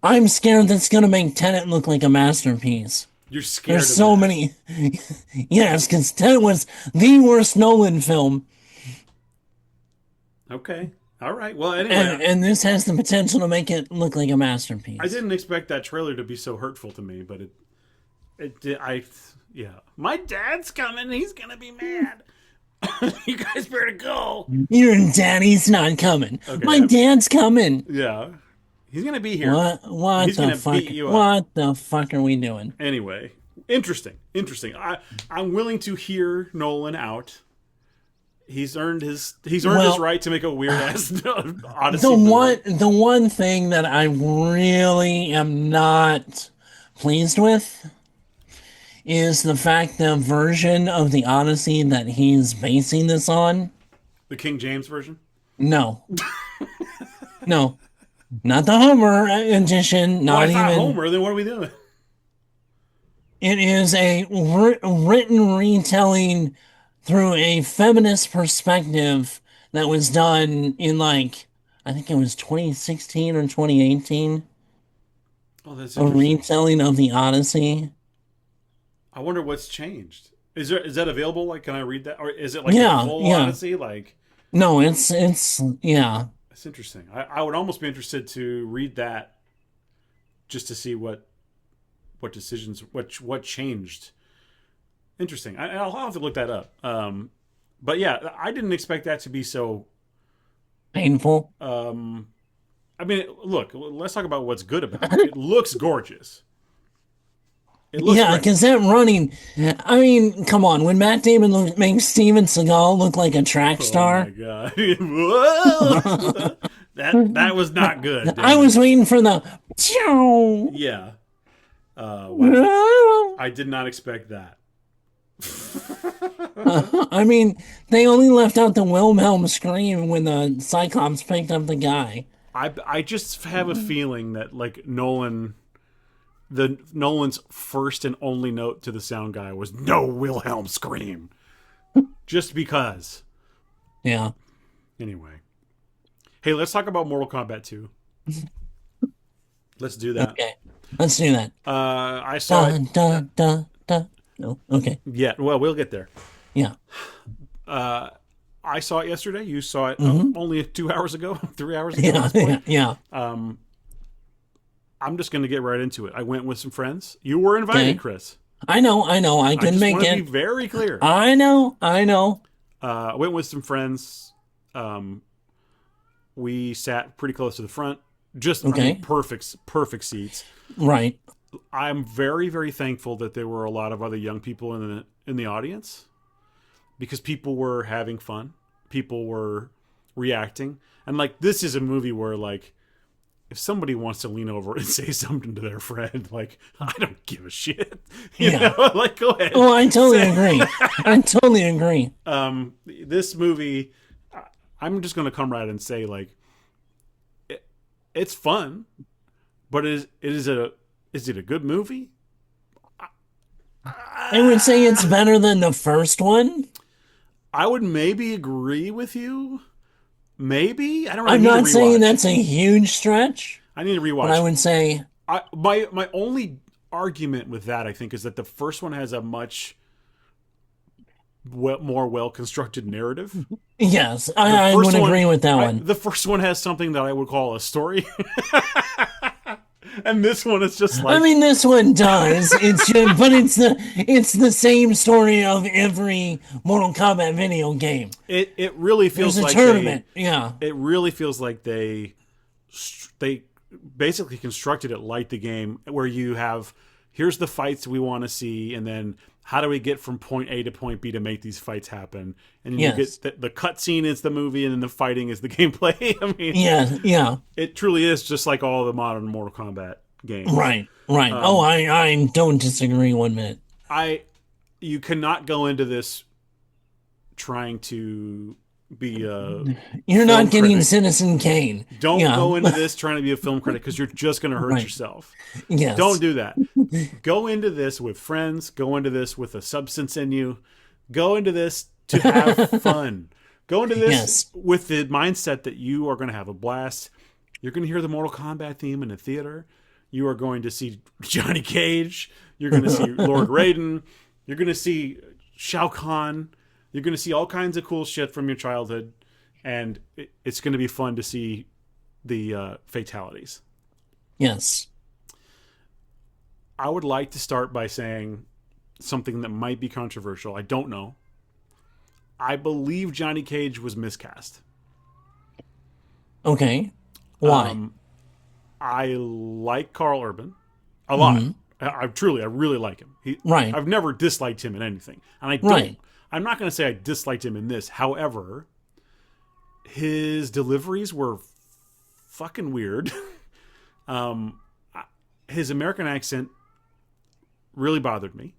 I'm scared that's gonna make Tenet look like a masterpiece. You're scared There's of so that. many. Yes, because Tenet was the worst Nolan film. Okay. All right. Well, anyway, And this has the potential to make it look like a masterpiece. I didn't expect that trailer to be so hurtful to me, but it did. Yeah. My dad's coming. He's gonna be mad. You guys better go. Your daddy's not coming. Okay. My dad's coming. Yeah. He's gonna be here. What He's the gonna fuck? beat you up. What the fuck are we doing? Anyway, interesting. I'm willing to hear Nolan out. He's earned his right to make a weird ass Odyssey. The one thing that I really am not pleased with is the fact the version of the Odyssey that he's basing this on. The King James version? No. No. Not the Homer edition. Not Well, I thought even Homer. Then what are we doing? It is a written retelling through a feminist perspective that was done in I think it was 2016 or 2018. Oh, that's A interesting. retelling of the Odyssey. I wonder what's changed. Is that available? Like, can I read that, or is it like Yeah, the full yeah. Odyssey? Like, No, it's yeah. that's interesting. I would almost be interested to read that just to see what decisions, what changed. Interesting. I'll have to look that up. But yeah, I didn't expect that to be so Painful. I mean, look, let's talk about what's good about it. It looks gorgeous. It looks Yeah, great. because that running, I mean, come on. When Matt Damon makes Steven Seagal look like a track Oh star, my god! Whoa! that was not good. I was waiting for the. Yeah. Wow. I did not expect that. I mean, they only left out the Wilhelm scream when the Cyclops picked up the guy. I just have a feeling that like Nolan's first and only note to the sound guy was no Wilhelm scream, just because. Yeah. Anyway, hey, let's talk about Mortal Kombat 2. Let's do that. Okay. Let's do that. I saw it. No. Okay. Yeah, well, we'll get there. Yeah. I saw it yesterday. You saw it only 2 hours ago, 3 hours ago. at this Yeah. point. Yeah. I'm just going to get right into it. I went with some friends. You were invited, Okay. Chris. I know. I I can just make want to it. be very clear. I know. I went with some friends. We sat pretty close to the front. Just I Okay. mean, perfect seats. Right. I'm very, very thankful that there were a lot of other young people in the audience, because people were having fun. People were reacting. And like, this is a movie where like, if somebody wants to lean over and say something to their friend, like, I don't give a shit. You Yeah. know, like, go ahead. Oh, I totally agree. I totally agree. This movie, I'm just going to come right and say, like, it's fun, but is it a good movie? I would say it's better than the first one. I would maybe agree with you. Maybe. I don't really I'm need not to saying rewatch. that's a huge stretch, I need to rewatch. but I would say my only argument with that, I think, is that the first one has a much more well-constructed narrative. Yes, I would agree with that one. The first one has something that I would call a story. And this one is just like... I mean, this one does. It's just, but it's the same story of every Mortal Kombat video game. It really feels There's like a tournament. Yeah. It really feels like they basically constructed it like the game, where you have, here's the fights we want to see, and then how do we get from point A to point B to make these fights happen? And you get the cutscene is the movie, and then the fighting is the gameplay. I mean, yeah. It truly is just like all the modern Mortal Kombat games. Right. I don't disagree 1 minute. You cannot go into this trying to be a You're not getting critic. Citizen Kane. Don't go into this trying to be a film critic, because you're just going to hurt yourself. Yes. Don't do that. Go into this with friends. Go into this with a substance in you. Go into this to have fun. Go into this with the mindset that you are going to have a blast. You're going to hear the Mortal Kombat theme in the theater. You are going to see Johnny Cage. You're going to see Lord Raiden. You're going to see Shao Kahn. You're going to see all kinds of cool shit from your childhood, and it's going to be fun to see the fatalities. Yes. I would like to start by saying something that might be controversial. I don't know. I believe Johnny Cage was miscast. Okay. Why? I like Carl Urban a lot. I really like him. I've never disliked him in anything, and I don't. Right. I'm not going to say I disliked him in this. However, his deliveries were fucking weird. His American accent really bothered me.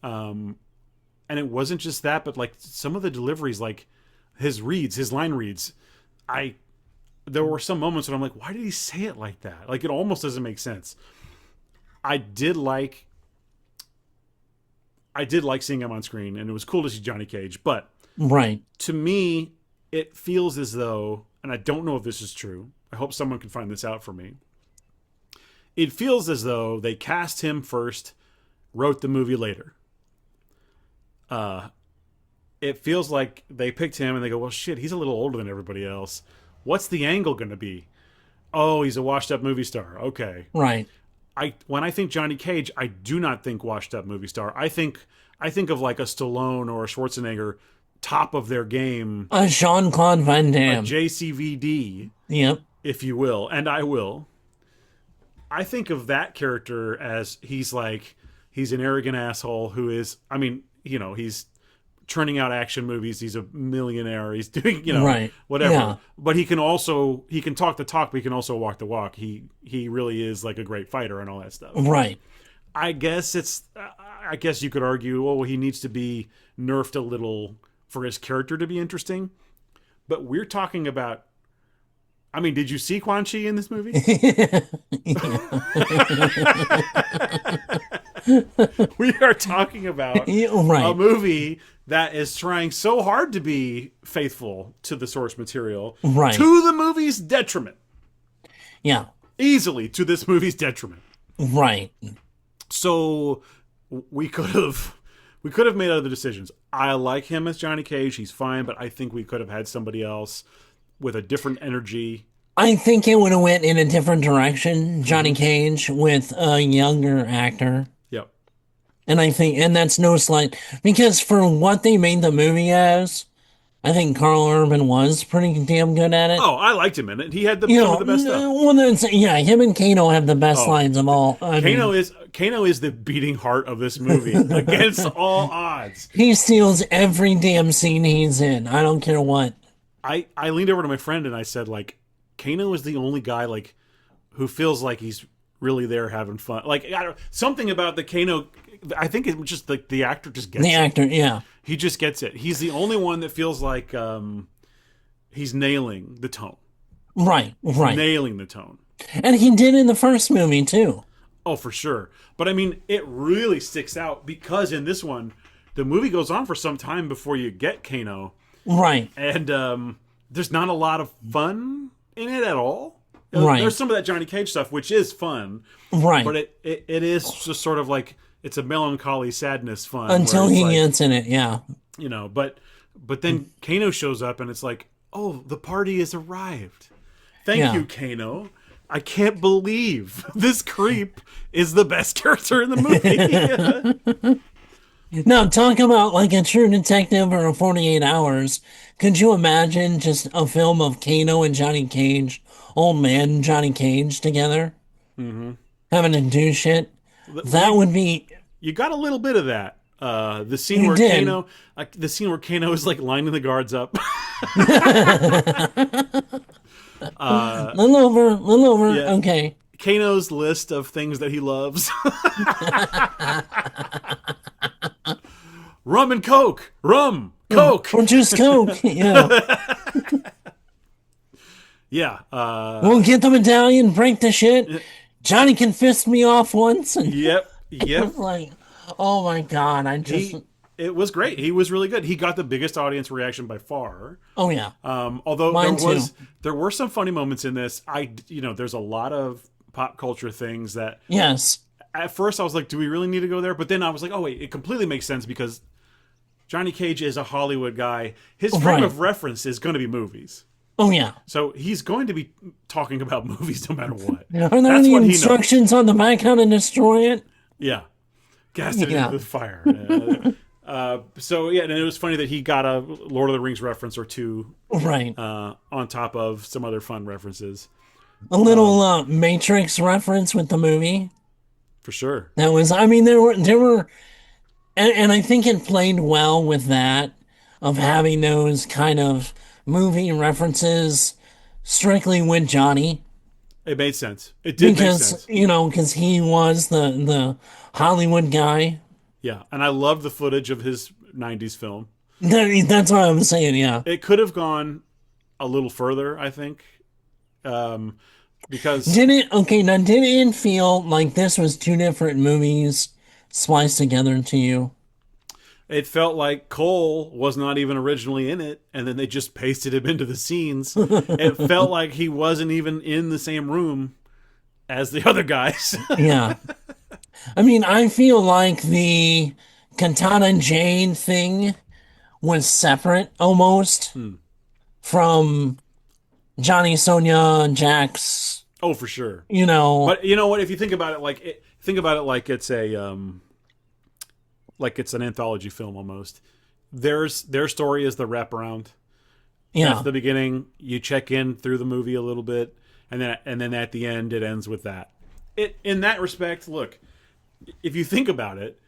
And it wasn't just that, but like some of the deliveries, like his line reads, there were some moments when I'm like, why did he say it like that? Like, it almost doesn't make sense. I did like seeing him on screen, and it was cool to see Johnny Cage, but to me, it feels as though, and I don't know if this is true, I hope someone can find this out for me, it feels as though they cast him first, wrote the movie later. It feels like they picked him and they go, well, shit, he's a little older than everybody else. What's the angle going to be? Oh, he's a washed-up movie star. Okay. Right. When I think Johnny Cage, I do not think washed-up movie star. I think of like a Stallone or a Schwarzenegger, top of their game. A Jean-Claude Van Damme. A JCVD. Yep. If you will, and I will. I think of that character as he's an arrogant asshole who is, I mean, he's churning out action movies. He's a millionaire. He's doing, whatever. Yeah. But he can talk the talk, but he can also walk the walk. He really is like a great fighter and all that stuff. Right. I guess you could argue, oh, he needs to be nerfed a little for his character to be interesting. But we're talking about, I mean, did you see Quan Chi in this movie? We are talking about a movie that is trying so hard to be faithful to the source material, to the movie's detriment. Yeah. Easily to this movie's detriment. Right. So we could have made other decisions. I like him as Johnny Cage. He's fine, but I think we could have had somebody else with a different energy. I think it would have went in a different direction, Johnny Cage, with a younger actor. Yep. And that's no slight, because for what they made the movie as, I think Carl Urban was pretty damn good at it. Oh, I liked him in it. He had some of the best stuff. Well, him and Kano have the best lines of all. Kano is the beating heart of this movie against all odds. He steals every damn scene he's in. I don't care what. I leaned over to my friend and I said, like, Kano is the only guy like who feels like he's really there having fun. Like, something about the Kano, I think it's just like the actor just gets it. The actor, yeah. He just gets it. He's the only one that feels like he's nailing the tone. Right. Nailing the tone. And he did in the first movie, too. Oh, for sure. But, I mean, it really sticks out because in this one, the movie goes on for some time before you get Kano. Right. And there's not a lot of fun in it at all. Right. There's some of that Johnny Cage stuff, which is fun. Right. But it is just sort of like, it's a melancholy sadness fun Until where it's he like, gets in it, yeah. you know, but then Kano shows up and it's like, oh, the party has arrived. Thank you, Kano. I can't believe this creep is the best character in the movie. Now, talk about like a True Detective or a 48 Hours. Could you imagine just a film of Kano and Johnny Cage, old man Johnny Cage together? Mm-hmm. Having to do shit? That would be... You got a little bit of that. The scene where Kano is like lining the guards up. little over, yeah. Okay. Kano's list of things that he loves. Rum and Coke. Rum, Coke. Or just Coke, yeah. Yeah. We'll get the medallion, break the shit. Johnny can fist me off once. And Yep. it was like, oh my God, it was great. He was really good. He got the biggest audience reaction by far. Oh yeah. Although there were some funny moments in this. There's a lot of pop culture things that. Yes. At first I was like, do we really need to go there? But then I was like, oh wait, it completely makes sense because Johnny Cage is a Hollywood guy. His frame of reference is going to be movies. Oh yeah. So he's going to be talking about movies no matter what. Are there any instructions on the back how to destroy it? Yeah. Cast it into the fire. So yeah, and it was funny that he got a Lord of the Rings reference or two, right? On top of some other fun references. A little Matrix reference with the movie, for sure. That was, I mean, there were, and I think it played well with that of having those kind of movie references strictly with Johnny. It made sense. It did make sense. Because he was the Hollywood guy. Yeah, and I love the footage of his 90s film. That's what I'm saying, yeah. It could have gone a little further, I think. Because... Did it feel like this was two different movies spliced together to you? It felt like Cole was not even originally in it, and then they just pasted him into the scenes. It felt like he wasn't even in the same room as the other guys. Yeah. I mean, I feel like the Katana Jane thing was separate almost from Johnny, Sonia, Jax. Oh, for sure. But you know what? If you think about it like it's a like it's an anthology film almost. Their story is the wraparound. Yeah. At the beginning, you check in through the movie a little bit, and then at the end, it ends with that. In that respect, look, if you think about it,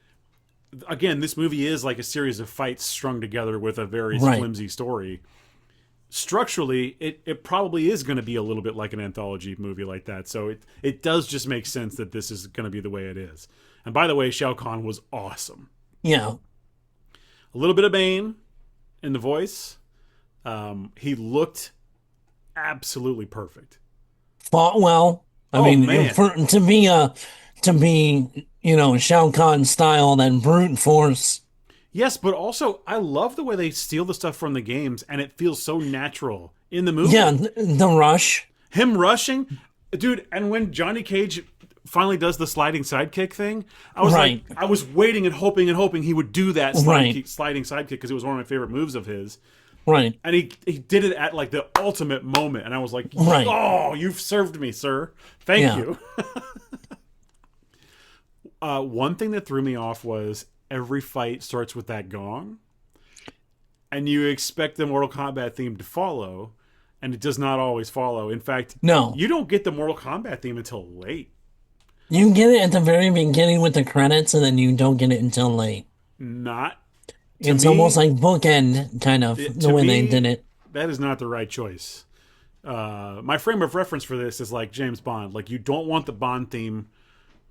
again, this movie is like a series of fights strung together with a very flimsy story. Structurally, it probably is going to be a little bit like an anthology movie like that. So it does just make sense that this is going to be the way it is. And by the way, Shao Kahn was awesome. Yeah. A little bit of Bane in the voice. He looked absolutely perfect. Fought well. I mean, to be Shao Kahn style, then brute force. Yes, but also I love the way they steal the stuff from the games, and it feels so natural in the movie. Yeah, the rush. Him rushing, dude. And when Johnny Cage finally does the sliding sidekick thing, I was like, I was waiting and hoping he would do that sliding sidekick because it was one of my favorite moves of his. Right. And he did it at like the ultimate moment, and I was like, oh, you've served me, sir. Thank you. One thing that threw me off was every fight starts with that gong, and you expect the Mortal Kombat theme to follow, and it does not always follow. In fact, no, you don't get the Mortal Kombat theme until late. You get it at the very beginning with the credits, and then you don't get it until late. It's almost like bookend, kind of, the way they did it. That is not the right choice. My frame of reference for this is like James Bond. Like, you don't want the Bond theme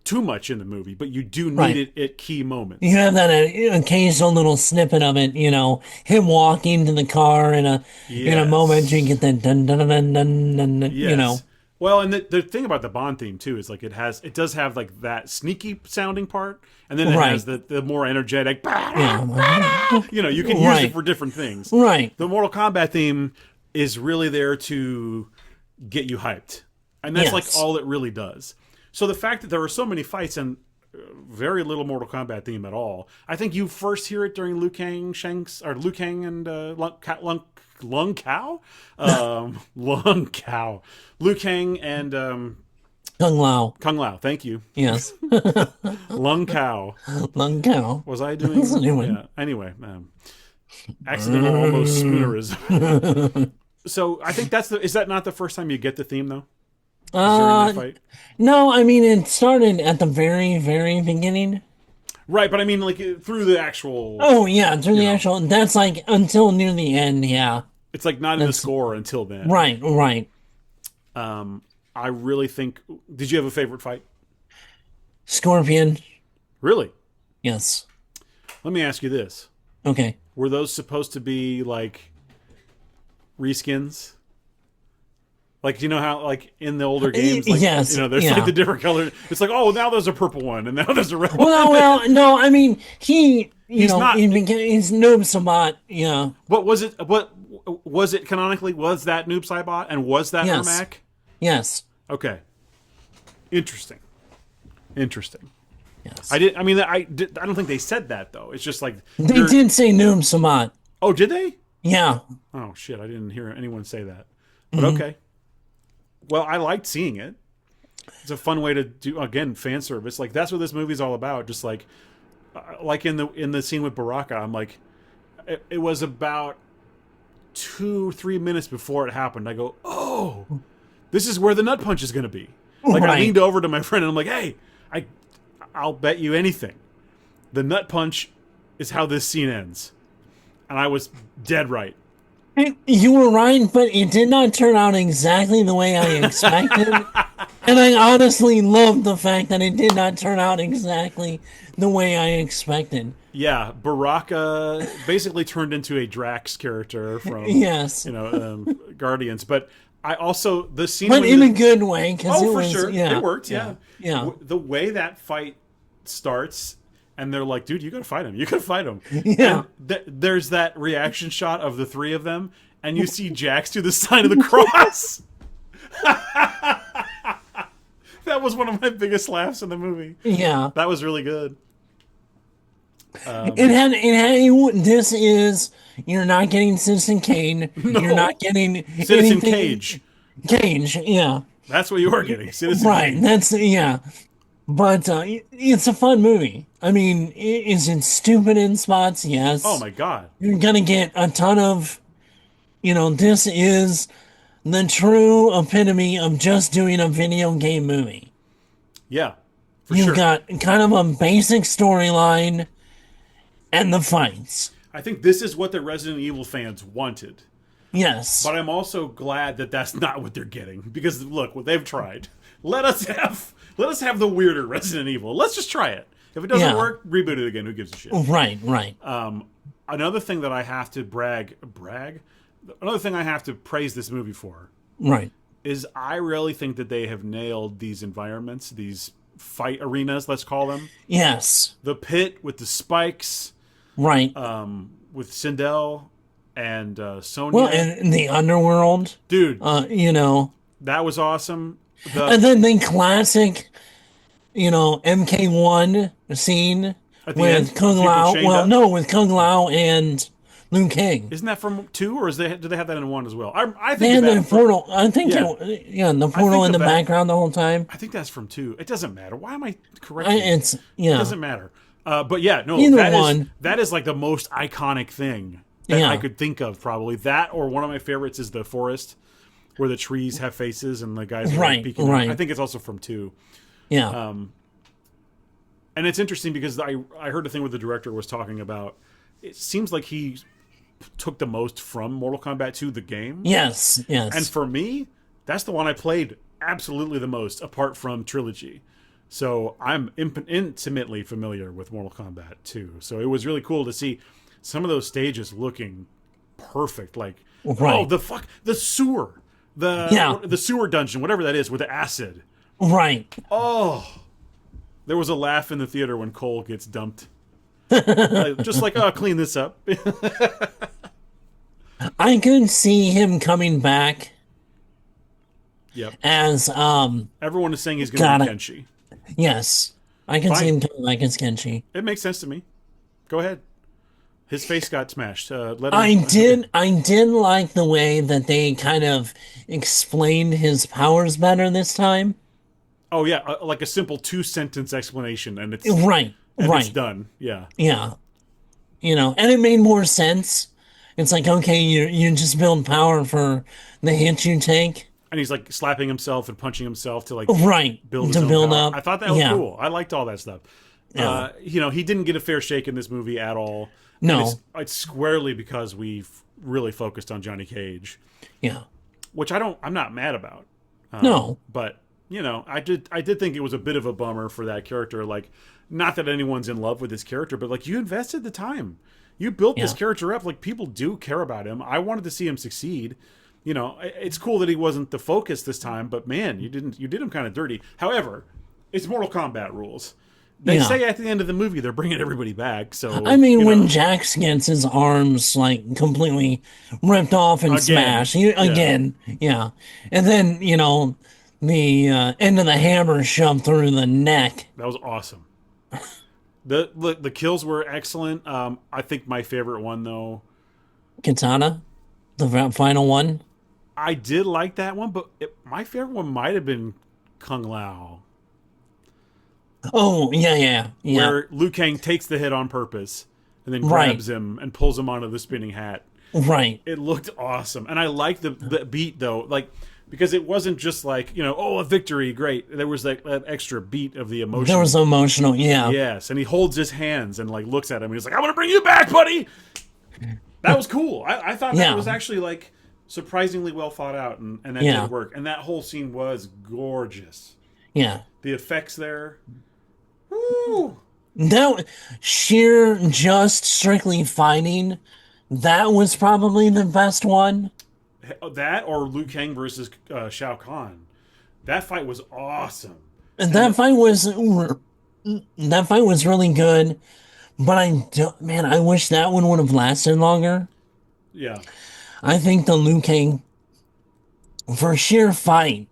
too much in the movie, but you do need it at key moments. You have that occasional little snippet of it, him walking to the car in a moment, you get that dun dun dun dun dun, yes. Well, and the thing about the Bond theme too is like it does have like that sneaky sounding part, and then it has the more energetic. You can use it for different things. Right. The Mortal Kombat theme is really there to get you hyped, and that's like all it really does. So the fact that there were so many fights, and very little Mortal Kombat theme at all. I think you first hear it during Liu Kang and Lung Kao, Liu Kang and Kung Lao. Kung Lao. Thank you. Yes. Lung Kao. Lung Kao. Was I doing? Yeah. Anyway, accidental almost spoonerism. So I think is that not the first time you get the theme though? During the fight? No, I mean it started at the very, very beginning. Right, but I mean like through the actual. Oh yeah, through the actual. That's like until near the end. Yeah. It's like not in the score until then. Right. I really think. Did you have a favorite fight? Scorpion. Really? Yes. Let me ask you this. Okay. Were those supposed to be like reskins? Like, you know how like in the older games, like, yes, there's like the different colors. It's like, oh, now there's a purple one, and now there's a red one. Well, no, I mean he's Noob Sabat. Yeah. What was it? What was it canonically? Was that Noob Saibot, and was that Ermac? Yes. Okay. Interesting. Yes. I don't think they said that though. It's just like they did say Noob Sabat. Oh, did they? Yeah. Oh shit! I didn't hear anyone say that. But okay. Well, I liked seeing it. It's a fun way to do fan service. Like that's what this movie's all about. Just like in the scene with Baraka, I'm like, it was about 2-3 minutes before it happened. I go, oh, this is where the nut punch is going to be. Like I leaned over to my friend and I'm like, hey, I'll bet you anything. The nut punch is how this scene ends. And I was dead right. You were right, but it did not turn out exactly the way I expected. And I honestly love the fact that it did not turn out exactly the way I expected. Yeah, Baraka basically turned into a Drax character from Guardians. But I also the scene, but in a good way. For sure, it worked. Yeah. The way that fight starts, and they're like, "Dude, you gotta fight him. You gotta fight him." Yeah. There's that reaction shot of the three of them, and you see Jax do the sign of the cross. That was one of my biggest laughs in the movie. Yeah, that was really good. This is you're not getting Citizen Kane. No. You're not getting Citizen Cage. Cage, yeah. That's what you are getting, Citizen right, Kane. That's But it's a fun movie. I mean, is it stupid in spots? Yes. Oh my god. You're gonna get a ton of, this is the true epitome of just doing a video game movie. Yeah, You've got kind of a basic storyline and the fights. I think this is what the Resident Evil fans wanted. Yes. But I'm also glad that that's not what they're getting. Because, look, what they've tried. Let us have the weirder Resident Evil. Let's just try it. If it doesn't work, reboot it again. Who gives a shit? Right. Another thing that I have to brag? Another thing I have to praise this movie for. Right. Is I really think that they have nailed these environments, these fight arenas, let's call them. Yes. The pit with the spikes. Right. With Sindel and Sonya. Well, and the underworld. Dude. That was awesome. And then the classic, MK1 scene with Kung Lao. Well, no, with Kung Lao and Liu Kang. Isn't that from 2, or do they have that in 1 as well? I think they had the portal. I think the portal in the background the whole time. I think that's from 2. It doesn't matter. Why am I correcting? It doesn't matter. But yeah, no, that is like the most iconic thing that I could think of. Probably that, or one of my favorites is the forest where the trees have faces and the guys are peeking out. I think it's also from 2. Yeah. And it's interesting because I heard a thing where the director was talking about. It seems like he took the most from Mortal Kombat 2, the game. Yes. And for me, that's the one I played absolutely the most, apart from Trilogy. So I'm intimately familiar with Mortal Kombat 2. So it was really cool to see some of those stages looking perfect. Like, the sewer. The sewer dungeon, whatever that is, with the acid. Right. Oh. There was a laugh in the theater when Cole gets dumped. Just like, clean this up. I could see him coming back. Yep. As everyone is saying he's going to be Kenshi. Yes. I can see Fine. him coming back as Kenshi. It makes sense to me. Go ahead. His face got smashed. Let I him. did like the way that they kind of explained his powers better this time. Oh yeah, like a simple 2-sentence explanation, and it's Right, it's right. done. Yeah. Yeah. And it made more sense. It's like, okay, you just build power for the hits you take. And he's like slapping himself and punching himself to like Right. build his To own build power. up. I thought that was Yeah. cool. I liked all that stuff. Yeah. He didn't get a fair shake in this movie at all. No. And it's squarely because we've really focused on Johnny Cage, Yeah. which I'm not mad about. No. But I did think it was a bit of a bummer for that character. Like, not that anyone's in love with this character, but like, you invested the time, you built this Yeah. character up. Like, people do care about him. I wanted to see him succeed. It's cool that he wasn't the focus this time, but man, you did him kind of dirty. However, it's Mortal Kombat rules. They Yeah. say at the end of the movie they're bringing everybody back. So I mean, when Jax gets his arms like completely ripped off and Again. smashed, Yeah. again, yeah. And then, the end of the hammer shoved through the neck. that was awesome. The kills were excellent. I think my favorite one though, Katana, the final one. I did like that one, but my favorite one might have been Kung Lao, Oh, yeah. where Liu Kang takes the hit on purpose and then Right. grabs him and pulls him onto the spinning hat. Right. It looked awesome, and I liked the beat though, like, because it wasn't just like a victory, great. There was that extra beat of the emotion. There was emotional, yeah. Yes, and he holds his hands and like looks at him. And he's like, "I want to bring you back, buddy." That was cool. I thought that Yeah. was actually like surprisingly well thought out, and that Yeah. did work. And that whole scene was gorgeous. Yeah. The effects there, woo! That sheer just strictly fighting, that was probably the best one. That or Liu Kang versus Shao Kahn. That fight was awesome. And that fight was really good, but I wish that one would have lasted longer. Yeah, I think the Liu Kang, for sheer fight,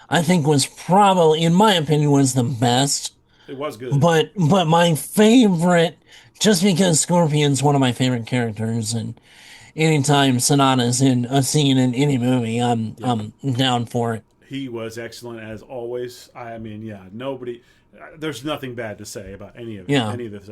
I think was probably, in my opinion, was the best. it was good. But my favorite, just because Scorpion's one of my favorite characters, and anytime Sonata's in a scene in any movie, I'm down for it. He was excellent as always. I mean, yeah, nobody. There's nothing bad to say about any of it. Yeah. Any of this.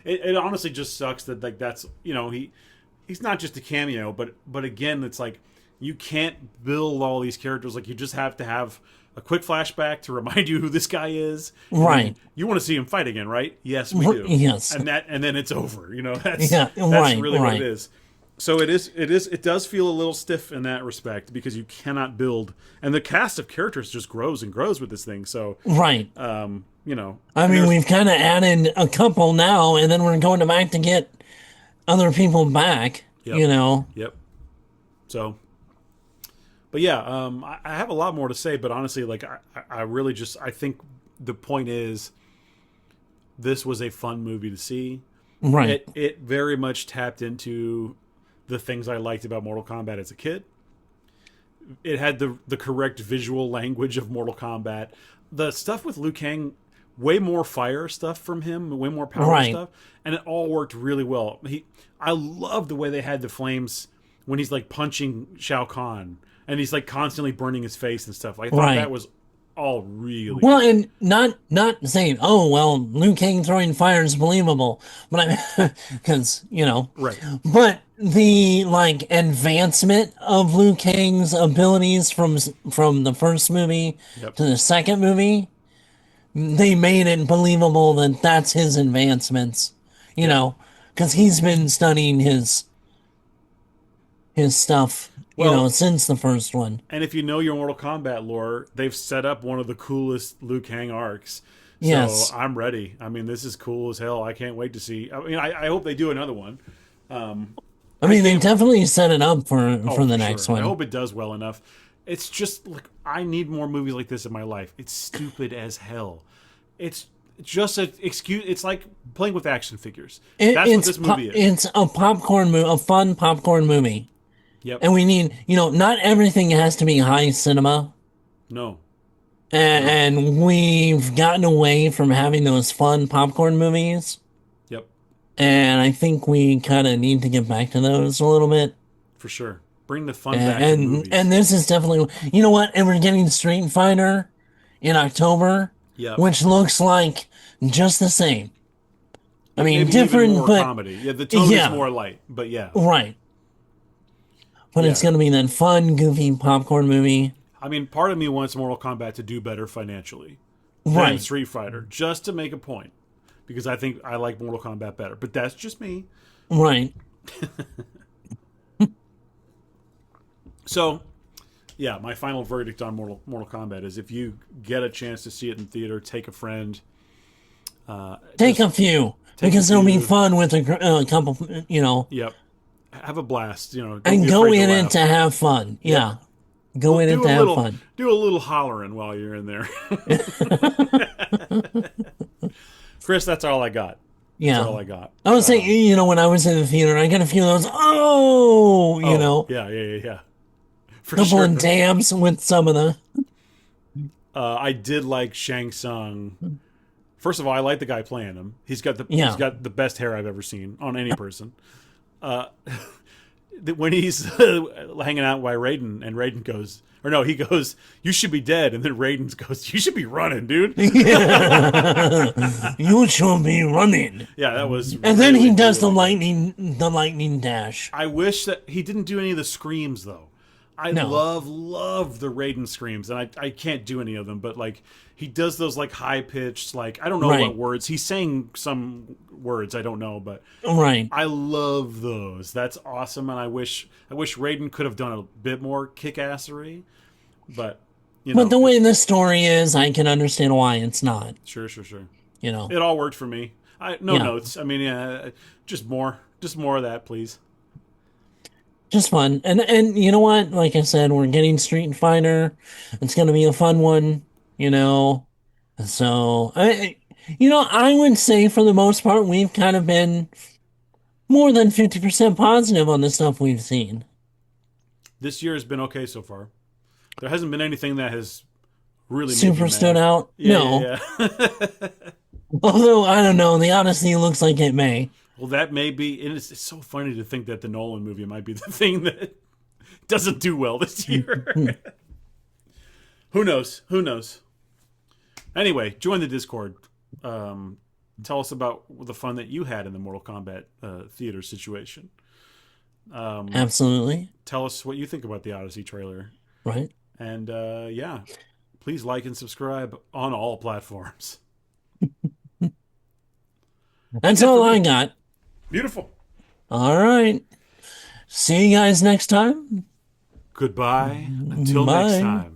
It honestly just sucks that like that's he's not just a cameo, but again, it's like you can't build all these characters. Like, you just have to have a quick flashback to remind you who this guy is. And Right. then you want to see him fight again, right? Yes, we do. Yes. And then it's over. That's Yeah, that's right, really what right. it is. So it does feel a little stiff in that respect because you cannot build, and the cast of characters just grows and grows with this thing. So Right. I I mean, we've kind of added a couple now, and then we're going back to get other people back, Yep. Yep. So, but yeah, I have a lot more to say, but honestly, like I really just, I think the point is this was a fun movie to see. Right. It very much tapped into the things I liked about Mortal Kombat as a kid. It had the correct visual language of Mortal Kombat. The stuff with Liu Kang, way more fire stuff from him, way more power Right. stuff, and it all worked really well. I love the way they had the flames when he's like punching Shao Kahn, and he's like constantly burning his face and stuff. I thought Right. that was all really Well, and not saying, oh, well, Liu Kang throwing fire is believable, but because, right. but the, like, advancement of Liu Kang's abilities from the first movie Yep. to the second movie, they made it believable that that's his advancements, because he's been studying his stuff, Well- since the first one. And if you know your Mortal Kombat lore, they've set up one of the coolest Liu Kang arcs. So Yes. I'm ready. I mean, this is cool as hell. I can't wait to see. I mean, I hope they do another one. I mean, they definitely set it up for the next sure. one. I hope it does well enough. It's just like, I need more movies like this in my life. It's stupid as hell. It's just an excuse. It's like playing with action figures. That's what this movie is. It's a a fun popcorn movie. Yep. And we need, not everything has to be high cinema. No. And we've gotten away from having those fun popcorn movies. Yep, And I think we kind of need to get back to those a little bit. for sure. Bring the fun back to movies. And this is definitely, you know what? And we're getting Street Fighter in October, Yep. which looks like just the same. I mean, Maybe different, even more but comedy. Yeah, the tone yeah. is more light, but yeah. right. But it's Yeah. going to be that fun, goofy popcorn movie. I mean, part of me wants Mortal Kombat to do better financially than Right. Street Fighter, just to make a point, because I think I like Mortal Kombat better. But that's just me. Right. So, yeah, my final verdict on Mortal Kombat is: if you get a chance to see it in theater, take a friend. Take a few, because it'll be fun with a couple, you know, Yep, have a blast. You know, don't and be go afraid to in it laugh. to have fun. Yeah. Go in it to have fun. Do a little hollering while you're in there. Chris, that's all I got. Yeah. That's all I got. I was saying, you know, when I was in the theater, I got a few of those, you know, Yeah. For couple sure. of damns with some of the. I did like Shang Tsung. First of all, I like the guy playing him. He's got the best hair I've ever seen on any person. When he's hanging out by Raiden, and Raiden goes, or no, he goes, "You should be dead," and then Raiden goes, "You should be running, dude." You should be running. Yeah, that was. And then he really does cool. the lightning dash. I wish that he didn't do any of the screams though. I No. love the Raiden screams, and I can't do any of them, but like he does those like high pitched, like I don't know Right. what words he's saying, some words I don't know, but Right. I love those. That's awesome, and I wish Raiden could have done a bit more kick-assery, but you know, But the way the story is, I can understand why it's not. sure. You know. It all worked for me. No Yeah. notes. I mean, just more of that, please. Just fun. And you know what? Like I said, we're getting Street Fighter. It's going to be a fun one, you know. So, I would say for the most part, we've kind of been more than 50% positive on the stuff we've seen. This year has been okay so far. There hasn't been anything that has really made Super me stood mad. out? No. Yeah. Although, I don't know. The Odyssey looks like it may. Well, that may be, and it's so funny to think that the Nolan movie might be the thing that doesn't do well this year. Who knows? Anyway, join the Discord. Tell us about the fun that you had in the Mortal Kombat theater situation. Absolutely. Tell us what you think about the Odyssey trailer. Right. And yeah, please like and subscribe on all platforms. That's all I got. Beautiful. All right. See you guys next time. Goodbye. Until Bye. next time.